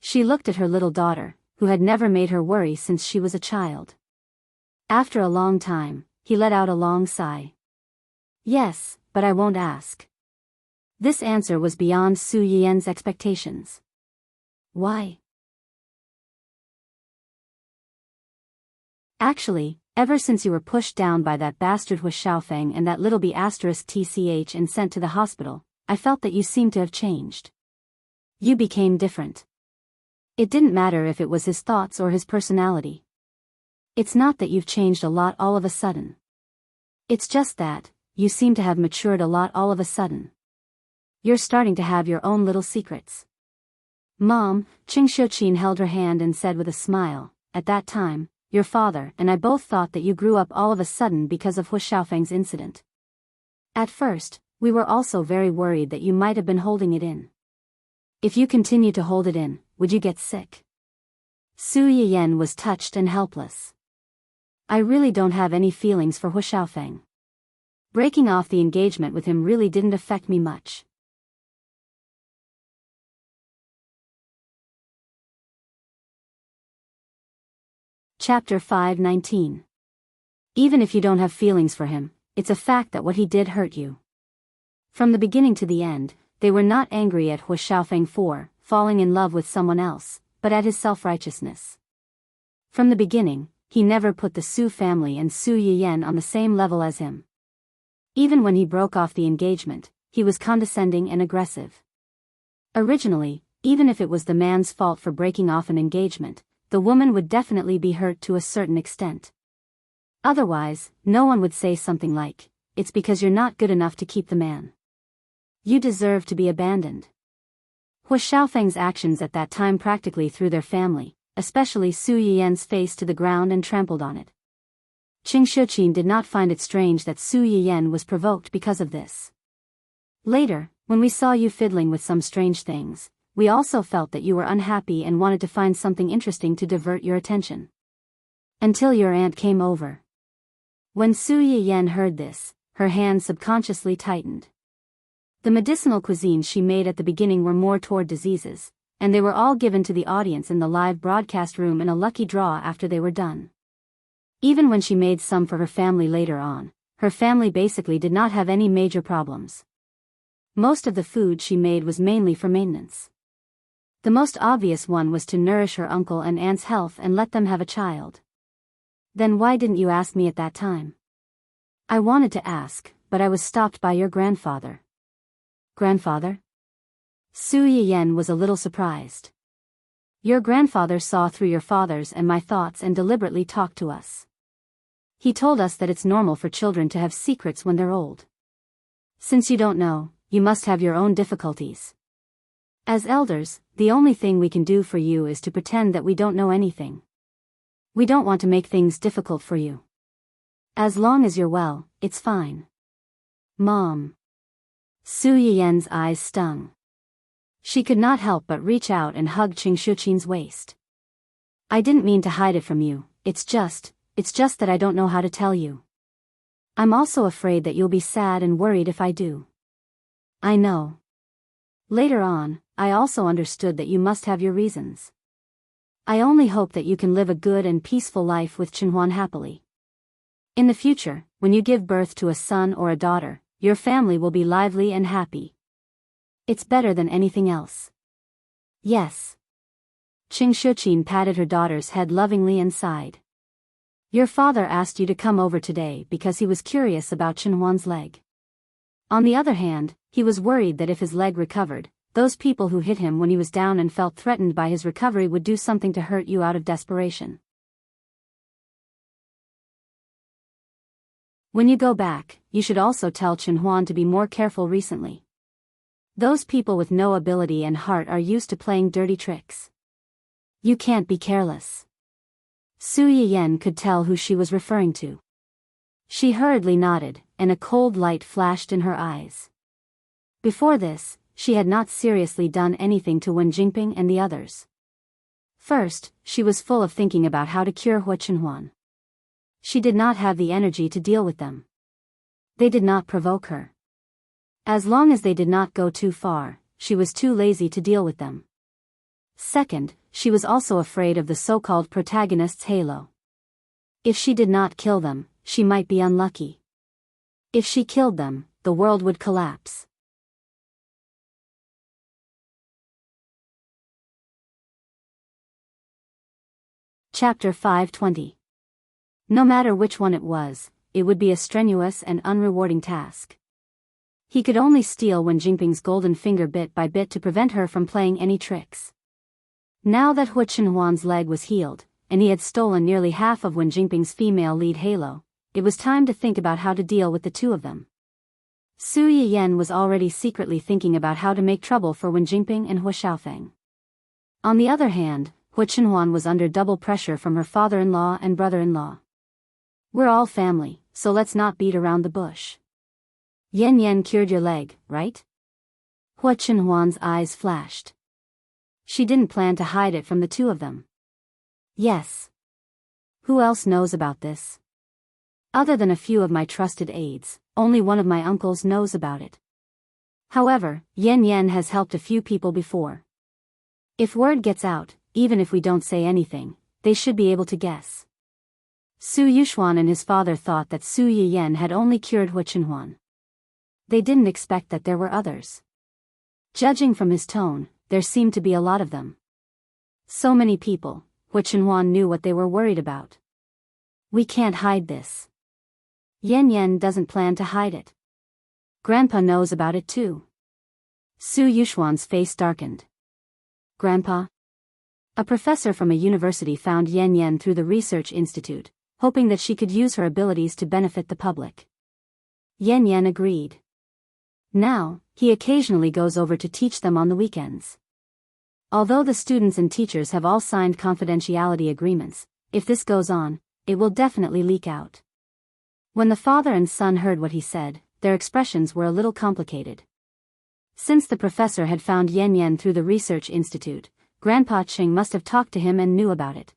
S1: She looked at her little daughter, who had never made her worry since she was a child. After a long time, he let out a long sigh. "Yes, but I won't ask." This answer was beyond Su Yian's expectations. "Why?" "Actually, ever since you were pushed down by that bastard Hu Xiaofeng and that little B***tch and sent to the hospital, I felt that you seemed to have changed. You became different. It didn't matter if it was his thoughts or his personality. It's not that you've changed a lot all of a sudden. It's just that, you seem to have matured a lot all of a sudden. You're starting to have your own little secrets." "Mom," Qing Shuqin held her hand and said with a smile, "At that time, your father and I both thought that you grew up all of a sudden because of Hu Xiaofeng's incident. At first, we were also very worried that you might have been holding it in. If you continue to hold it in, would you get sick?" Su Yiyan was touched and helpless. "I really don't have any feelings for Hu Xiaofeng. Breaking off the engagement with him really didn't affect me much." Chapter 5:19. Even if you don't have feelings for him, it's a fact that what he did hurt you. From the beginning to the end, they were not angry at Hu Xiaofeng for falling in love with someone else, but at his self-righteousness. From the beginning, he never put the Su family and Su Yiyan on the same level as him. Even when he broke off the engagement, he was condescending and aggressive. Originally, even if it was the man's fault for breaking off an engagement, the woman would definitely be hurt to a certain extent. Otherwise, no one would say something like, "It's because you're not good enough to keep the man. You deserve to be abandoned." Hu Xiaofeng's actions at that time practically threw their family, especially Su Yiyan's face to the ground and trampled on it. Qing Shuqin did not find it strange that Su Yiyan was provoked because of this. "Later, when we saw you fiddling with some strange things, we also felt that you were unhappy and wanted to find something interesting to divert your attention. Until your aunt came over." When Su Yiyan heard this, her hand subconsciously tightened. The medicinal cuisines she made at the beginning were more toward diseases, and they were all given to the audience in the live broadcast room in a lucky draw after they were done. Even when she made some for her family later on, her family basically did not have any major problems. Most of the food she made was mainly for maintenance. The most obvious one was to nourish her uncle and aunt's health and let them have a child. "Then why didn't you ask me at that time?" "I wanted to ask, but I was stopped by your grandfather." "Grandfather?" Su Yiyan was a little surprised. "Your grandfather saw through your father's and my thoughts and deliberately talked to us. He told us that it's normal for children to have secrets when they're old. Since you don't know, you must have your own difficulties. As elders, the only thing we can do for you is to pretend that we don't know anything. We don't want to make things difficult for you. As long as you're well, it's fine." "Mom." Su Yiyan's eyes stung. She could not help but reach out and hug Qing Shuqin's waist. "I didn't mean to hide it from you, it's just that I don't know how to tell you. I'm also afraid that you'll be sad and worried if I do." "I know. Later on, I also understood that you must have your reasons. I only hope that you can live a good and peaceful life with Chenhuan happily. In the future, when you give birth to a son or a daughter, your family will be lively and happy. It's better than anything else." "Yes." Qing Shuqin patted her daughter's head lovingly and sighed. "Your father asked you to come over today because he was curious about Chenhuan's leg. On the other hand, he was worried that if his leg recovered, those people who hit him when he was down and felt threatened by his recovery would do something to hurt you out of desperation. When you go back, you should also tell Chenhuan to be more careful recently. Those people with no ability and heart are used to playing dirty tricks. You can't be careless." Su Yiyan could tell who she was referring to. She hurriedly nodded, and a cold light flashed in her eyes. Before this, she had not seriously done anything to Wen Jingping and the others. First, she was full of thinking about how to cure Hu Chenhuan. She did not have the energy to deal with them. They did not provoke her. As long as they did not go too far, she was too lazy to deal with them. Second, she was also afraid of the so-called protagonist's halo. If she did not kill them, she might be unlucky. If she killed them, the world would collapse. Chapter 520. No matter which one it was, it would be a strenuous and unrewarding task. He could only steal Wen Jingping's golden finger bit by bit to prevent her from playing any tricks. Now that Hu Chenhuan's leg was healed, and he had stolen nearly half of Wen Jingping's female lead halo, it was time to think about how to deal with the two of them. Su Yiyan was already secretly thinking about how to make trouble for Wen Jingping and Hu Xiaofeng. On the other hand, Hu Chenhuan was under double pressure from her father-in-law and brother-in-law. We're all family, so let's not beat around the bush. Yan cured your leg, right? Hu Chenhuan's eyes flashed. She didn't plan to hide it from the two of them. Yes. Who else knows about this? Other than a few of my trusted aides, only one of my uncles knows about it. However, Yan has helped a few people before. If word gets out, even if we don't say anything, they should be able to guess. Su Yuxuan and his father thought that Su Yiyan had only cured Hu Chenhuan. They didn't expect that there were others. Judging from his tone, there seemed to be a lot of them. So many people, Hu Chenhuan knew what they were worried about. We can't hide this. Yan doesn't plan to hide it. Grandpa knows about it too. Su Yuxuan's face darkened. Grandpa? A professor from a university found Yan through the research institute, hoping that she could use her abilities to benefit the public. Yan agreed. Now, he occasionally goes over to teach them on the weekends. Although the students and teachers have all signed confidentiality agreements, if this goes on, it will definitely leak out. When the father and son heard what he said, their expressions were a little complicated. Since the professor had found Yan through the research institute, Grandpa Cheng must have talked to him and knew about it.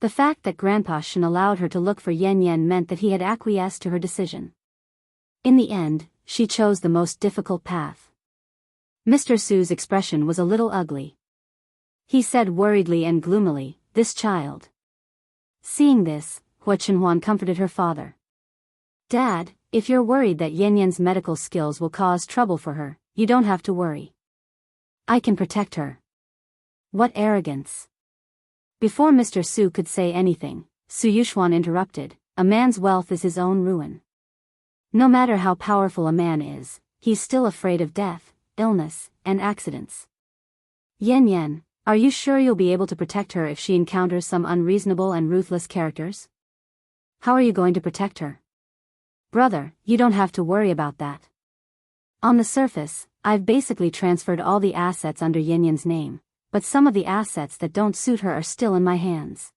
S1: The fact that Grandpa Shen allowed her to look for Yan meant that he had acquiesced to her decision. In the end, she chose the most difficult path. Mr. Su's expression was a little ugly. He said worriedly and gloomily, "This child." Seeing this, Hu Chenhuan comforted her father. "Dad, if you're worried that Yan's medical skills will cause trouble for her, you don't have to worry. I can protect her." What arrogance! Before Mr. Su could say anything, Su Yuxuan interrupted, "A man's wealth is his own ruin. No matter how powerful a man is, he's still afraid of death, illness, and accidents. Yan, are you sure you'll be able to protect her if she encounters some unreasonable and ruthless characters? How are you going to protect her?" "Brother, you don't have to worry about that. On the surface, I've basically transferred all the assets under Yan's name, but some of the assets that don't suit her are still in my hands."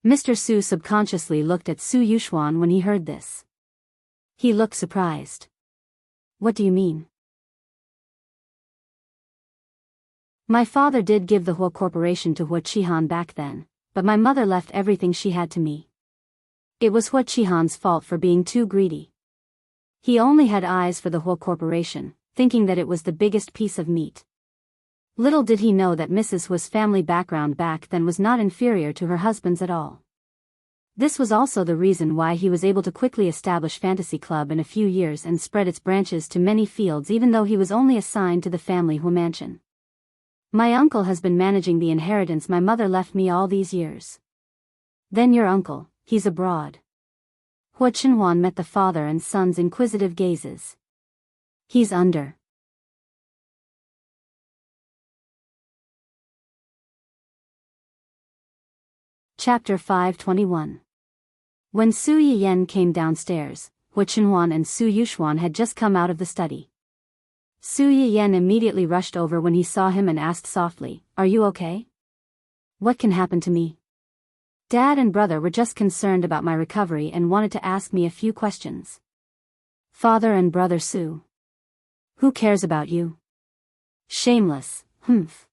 S1: Mr. Su subconsciously looked at Su Yuxuan when he heard this. He looked surprised. "What do you mean?" "My father did give the Hu Corporation to Hu Qihan back then, but my mother left everything she had to me. It was Hu Qihan's fault for being too greedy. He only had eyes for the Hu Corporation, thinking that it was the biggest piece of meat. Little did he know that Mrs. Hu's family background back then was not inferior to her husband's at all. This was also the reason why he was able to quickly establish Fantasy Club in a few years and spread its branches to many fields even though he was only assigned to the family Hu mansion. My uncle has been managing the inheritance my mother left me all these years." "Then your uncle, he's abroad." Hu Chenhuan met the father and son's inquisitive gazes. "He's under." Chapter 521. When Su Yiyan came downstairs, Hu Chenhuan and Su Yuxuan had just come out of the study. Su Yiyan immediately rushed over when he saw him and asked softly, "Are you okay? What can happen to me?" "Dad and brother were just concerned about my recovery and wanted to ask me a few questions." "Father and brother Su? Who cares about you?" "Shameless, humph."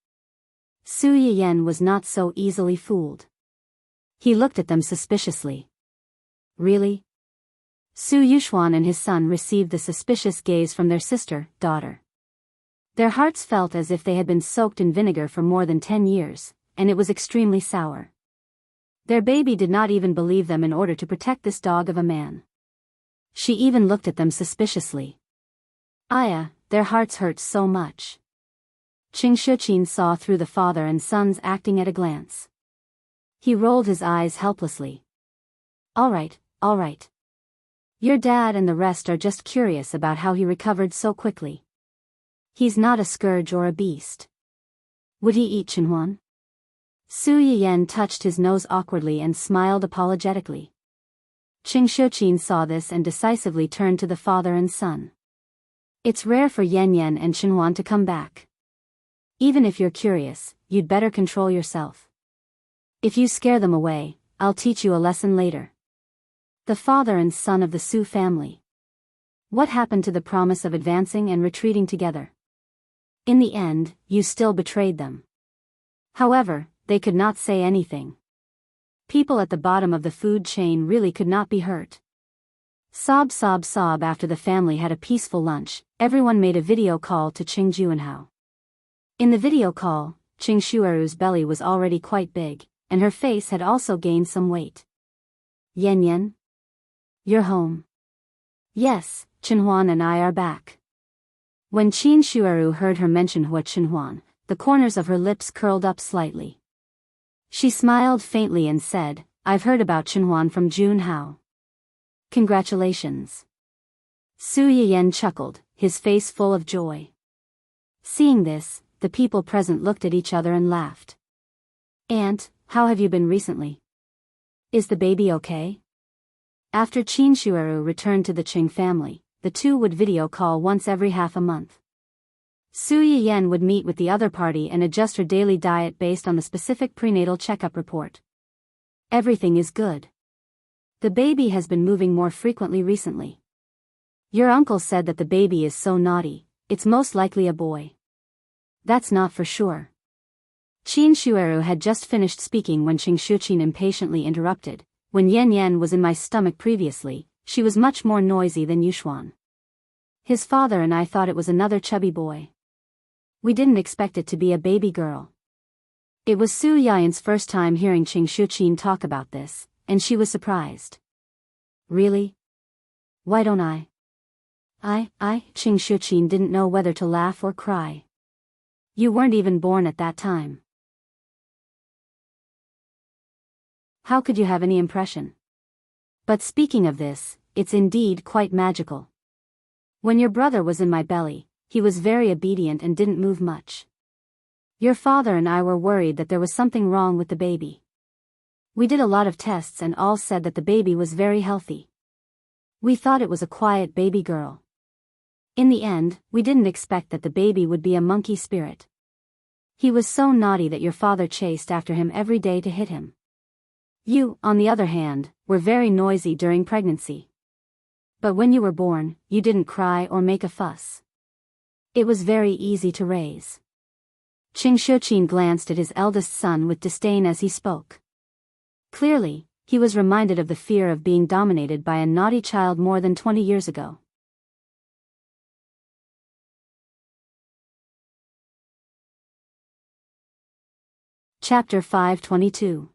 S1: Su Yiyan was not so easily fooled. He looked at them suspiciously. Really? Su Yuxuan and his son received the suspicious gaze from their daughter. Their hearts felt as if they had been soaked in vinegar for more than 10 years, and it was extremely sour. Their baby did not even believe them in order to protect this dog of a man. She even looked at them suspiciously. Their hearts hurt so much. Qing Shuqin saw through the father and sons acting at a glance. He rolled his eyes helplessly. All right. Your dad and the rest are just curious about how he recovered so quickly. He's not a scourge or a beast. Would he eat Chenhuan? Su Yiyan touched his nose awkwardly and smiled apologetically. Qing Shuqin saw this and decisively turned to the father and son. It's rare for Yan Yan and Chenhuan to come back. Even if you're curious, you'd better control yourself. If you scare them away, I'll teach you a lesson later. The father and son of the Su family. What happened to the promise of advancing and retreating together? In the end, you still betrayed them. However, they could not say anything. People at the bottom of the food chain really could not be hurt. Sob after the family had a peaceful lunch, everyone made a video call to Qing Juanhao. In the video call, Qing Shueru's belly was already quite big, and her face had also gained some weight. Yan Yan? You're home. Yes, Chenhuan and I are back. When Qin Shueru heard her mention Hua Chenhuan, the corners of her lips curled up slightly. She smiled faintly and said, I've heard about Chenhuan from Junhao. Congratulations. Su Yiyan chuckled, his face full of joy. Seeing this, the people present looked at each other and laughed. Aunt, how have you been recently? Is the baby okay? After Qin Shueru returned to the Qing family, the two would video call once every half a month. Su Yiyan would meet with the other party and adjust her daily diet based on the specific prenatal checkup report. Everything is good. The baby has been moving more frequently recently. Your uncle said that the baby is so naughty, it's most likely a boy. That's not for sure. Qin Shueru had just finished speaking when Qing Shuqin impatiently interrupted. When Yan Yan was in my stomach previously, she was much more noisy than Yuxuan. His father and I thought it was another chubby boy. We didn't expect it to be a baby girl. It was Su Yian's first time hearing Qing Shuqin talk about this, and she was surprised. Really? Why don't I? Qing Shuqin didn't know whether to laugh or cry. You weren't even born at that time. How could you have any impression? But speaking of this, it's indeed quite magical. When your brother was in my belly, he was very obedient and didn't move much. Your father and I were worried that there was something wrong with the baby. We did a lot of tests and all said that the baby was very healthy. We thought it was a quiet baby girl. In the end, we didn't expect that the baby would be a monkey spirit. He was so naughty that your father chased after him every day to hit him. You, on the other hand, were very noisy during pregnancy. But when you were born, you didn't cry or make a fuss. It was very easy to raise. Qing Shuqin glanced at his eldest son with disdain as he spoke. Clearly, he was reminded of the fear of being dominated by a naughty child more than 20 years ago. Chapter 522.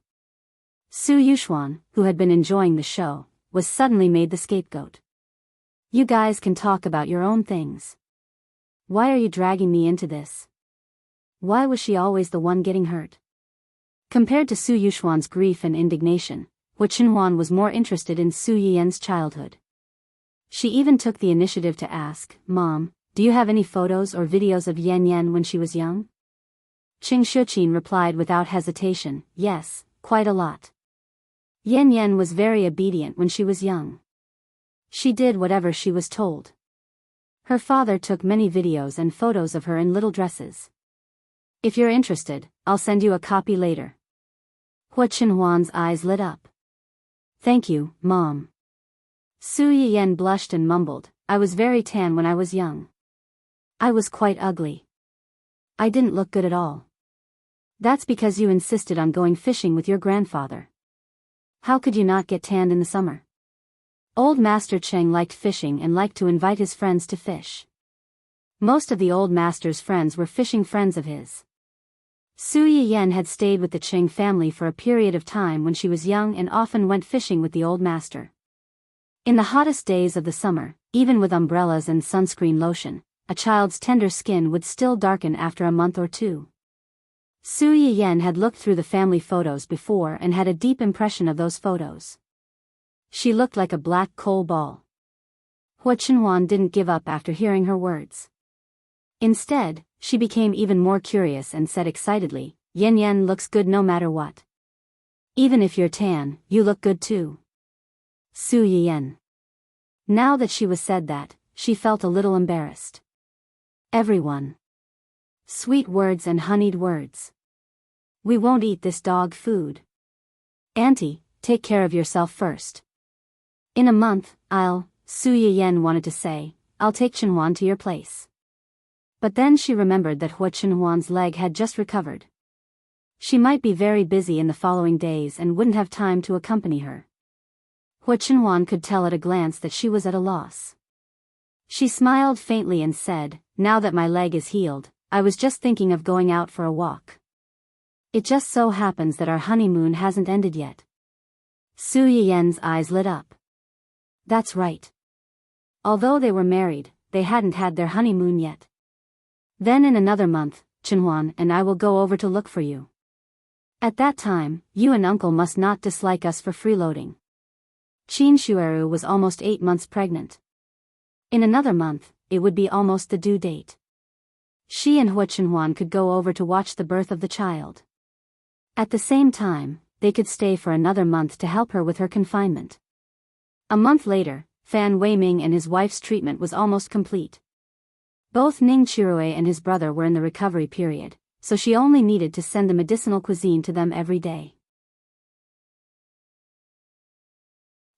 S1: Su Yuxuan, who had been enjoying the show, was suddenly made the scapegoat. You guys can talk about your own things. Why are you dragging me into this? Why was she always the one getting hurt? Compared to Su Yuxuan's grief and indignation, Hua Chenhuan was more interested in Su Yiyan's childhood. She even took the initiative to ask, Mom, do you have any photos or videos of Yan Yan when she was young? Qing Shuqin replied without hesitation, yes, quite a lot. Yan Yan was very obedient when she was young. She did whatever she was told. Her father took many videos and photos of her in little dresses. If you're interested, I'll send you a copy later. Hua Chenhuan's eyes lit up. Thank you, Mom. Su Yiyan blushed and mumbled, I was very tan when I was young. I was quite ugly. I didn't look good at all. That's because you insisted on going fishing with your grandfather. How could you not get tanned in the summer? Old Master Cheng liked fishing and liked to invite his friends to fish. Most of the old master's friends were fishing friends of his. Su Yiyen had stayed with the Cheng family for a period of time when she was young and often went fishing with the old master. In the hottest days of the summer, even with umbrellas and sunscreen lotion, a child's tender skin would still darken after a month or two. Su Yiyen had looked through the family photos before and had a deep impression of those photos. She looked like a black coal ball. Hua Chenhuan didn't give up after hearing her words. Instead, she became even more curious and said excitedly, "Yen Yen looks good no matter what. Even if you're tan, you look good too." Su Yiyen. Now that she was said that, she felt a little embarrassed. Everyone. Sweet words and honeyed words. We won't eat this dog food. Auntie, take care of yourself first. In a month, Su Yiyen wanted to say, I'll take Chenhuan to your place. But then she remembered that Hua Chenhuan's leg had just recovered. She might be very busy in the following days and wouldn't have time to accompany her. Hua Chenhuan could tell at a glance that she was at a loss. She smiled faintly and said, now that my leg is healed, I was just thinking of going out for a walk. It just so happens that our honeymoon hasn't ended yet. Su Yiyen's eyes lit up. That's right. Although they were married, they hadn't had their honeymoon yet. Then in another month, Chenhuan and I will go over to look for you. At that time, you and uncle must not dislike us for freeloading. Qin Shueru was almost 8 months pregnant. In another month, it would be almost the due date. She and Hua Chenhuan could go over to watch the birth of the child. At the same time, they could stay for another month to help her with her confinement. A month later, Fan Weiming and his wife's treatment was almost complete. Both Ning Chirui and his brother were in the recovery period, so she only needed to send the medicinal cuisine to them every day.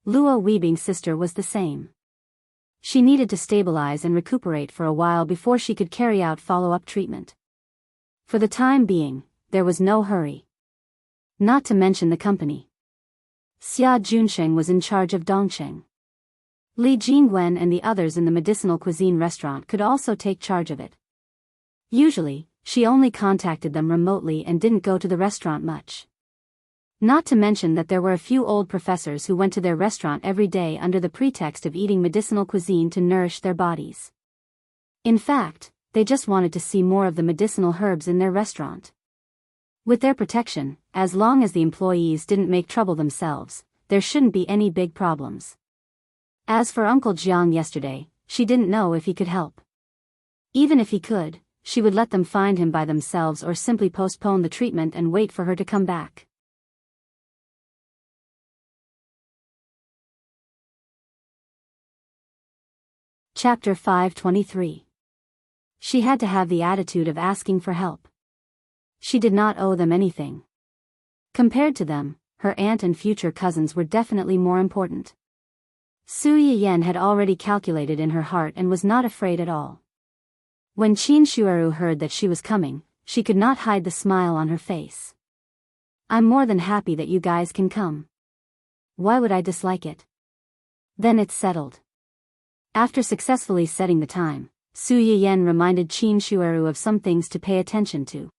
S1: Luo Weibing's sister was the same. She needed to stabilize and recuperate for a while before she could carry out follow-up treatment. For the time being, there was no hurry. Not to mention the company. Xia Junsheng was in charge of Dongsheng. Li Jingwen and the others in the medicinal cuisine restaurant could also take charge of it. Usually, she only contacted them remotely and didn't go to the restaurant much. Not to mention that there were a few old professors who went to their restaurant every day under the pretext of eating medicinal cuisine to nourish their bodies. In fact, they just wanted to see more of the medicinal herbs in their restaurant. With their protection, as long as the employees didn't make trouble themselves, there shouldn't be any big problems. As for Uncle Jiang yesterday, she didn't know if he could help. Even if he could, she would let them find him by themselves or simply postpone the treatment and wait for her to come back. Chapter 523. She had to have the attitude of asking for help. She did not owe them anything. Compared to them, her aunt and future cousins were definitely more important. Su Yiyen had already calculated in her heart and was not afraid at all. When Qin Shueru heard that she was coming, she could not hide the smile on her face. I'm more than happy that you guys can come. Why would I dislike it? Then it's settled. After successfully setting the time, Su Yiyen reminded Qin Shueru of some things to pay attention to.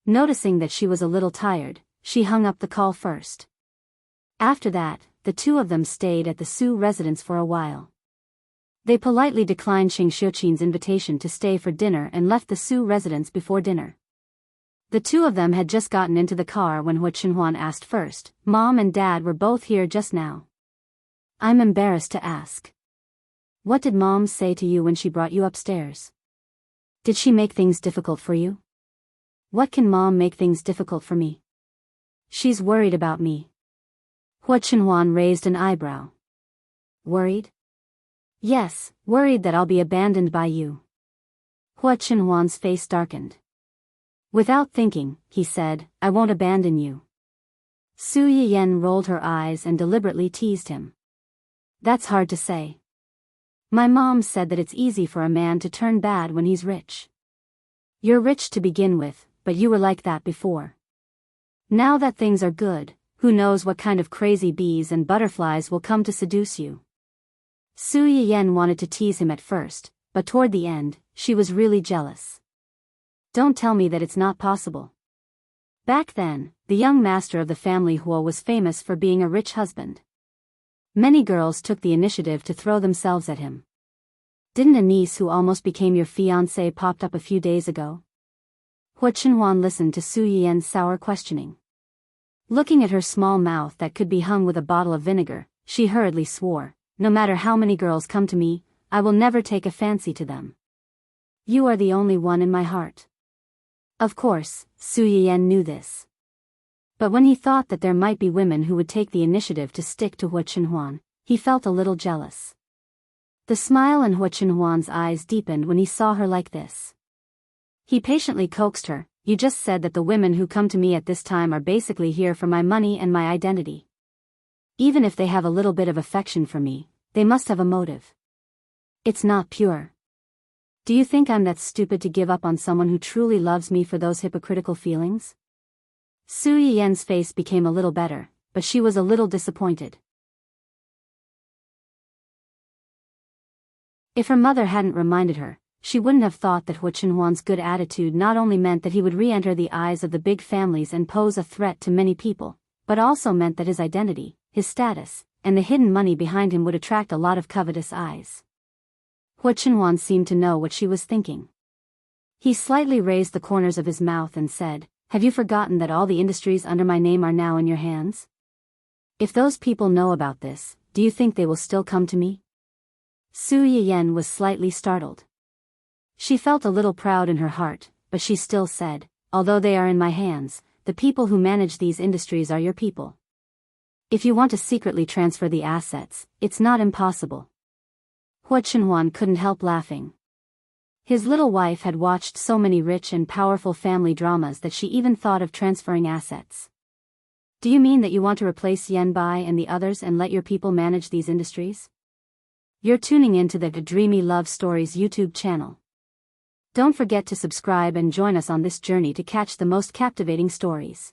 S1: Noticing that she was a little tired, she hung up the call first. After that, the two of them stayed at the Su residence for a while. They politely declined Xing Xiuqin's invitation to stay for dinner and left the Su residence before dinner. The two of them had just gotten into the car when Hua Chenhuan asked first, Mom and Dad were both here just now. I'm embarrassed to ask. What did Mom say to you when she brought you upstairs? Did she make things difficult for you? What can Mom make things difficult for me? She's worried about me. Hua Chenhuan raised an eyebrow. Worried? Yes, worried that I'll be abandoned by you. Hua Chenhuan's face darkened. Without thinking, he said, I won't abandon you. Su Yiyen rolled her eyes and deliberately teased him. That's hard to say. My mom said that it's easy for a man to turn bad when he's rich. You're rich to begin with, but you were like that before. Now that things are good, who knows what kind of crazy bees and butterflies will come to seduce you. Su Yiyan wanted to tease him at first, but toward the end, she was really jealous. Don't tell me that it's not possible. Back then, the young master of the family Huo was famous for being a rich husband. Many girls took the initiative to throw themselves at him. Didn't a niece who almost became your fiancée popped up a few days ago? Hua Chenhuan listened to Su Yiyan's sour questioning. Looking at her small mouth that could be hung with a bottle of vinegar, she hurriedly swore, no matter how many girls come to me, I will never take a fancy to them. You are the only one in my heart. Of course, Su Yiyan knew this. But when he thought that there might be women who would take the initiative to stick to Hua Chenhuan, he felt a little jealous. The smile in Hua Chenhuan's eyes deepened when he saw her like this. He patiently coaxed her, you just said that the women who come to me at this time are basically here for my money and my identity. Even if they have a little bit of affection for me, they must have a motive. It's not pure. Do you think I'm that stupid to give up on someone who truly loves me for those hypocritical feelings? Su Yiyan's face became a little better, but she was a little disappointed. If her mother hadn't reminded her, she wouldn't have thought that Hua Chenhuan's good attitude not only meant that he would re-enter the eyes of the big families and pose a threat to many people, but also meant that his identity, his status, and the hidden money behind him would attract a lot of covetous eyes. Hua Chenhuan seemed to know what she was thinking. He slightly raised the corners of his mouth and said, have you forgotten that all the industries under my name are now in your hands? If those people know about this, do you think they will still come to me? Su Yiyan was slightly startled. She felt a little proud in her heart, but she still said, although they are in my hands, the people who manage these industries are your people. If you want to secretly transfer the assets, it's not impossible. Hua Chenhuan couldn't help laughing. His little wife had watched so many rich and powerful family dramas that she even thought of transferring assets. Do you mean that you want to replace Yan Bai and the others and let your people manage these industries? You're tuning into the Dreamy Love Stories YouTube channel. Don't forget to subscribe and join us on this journey to catch the most captivating stories.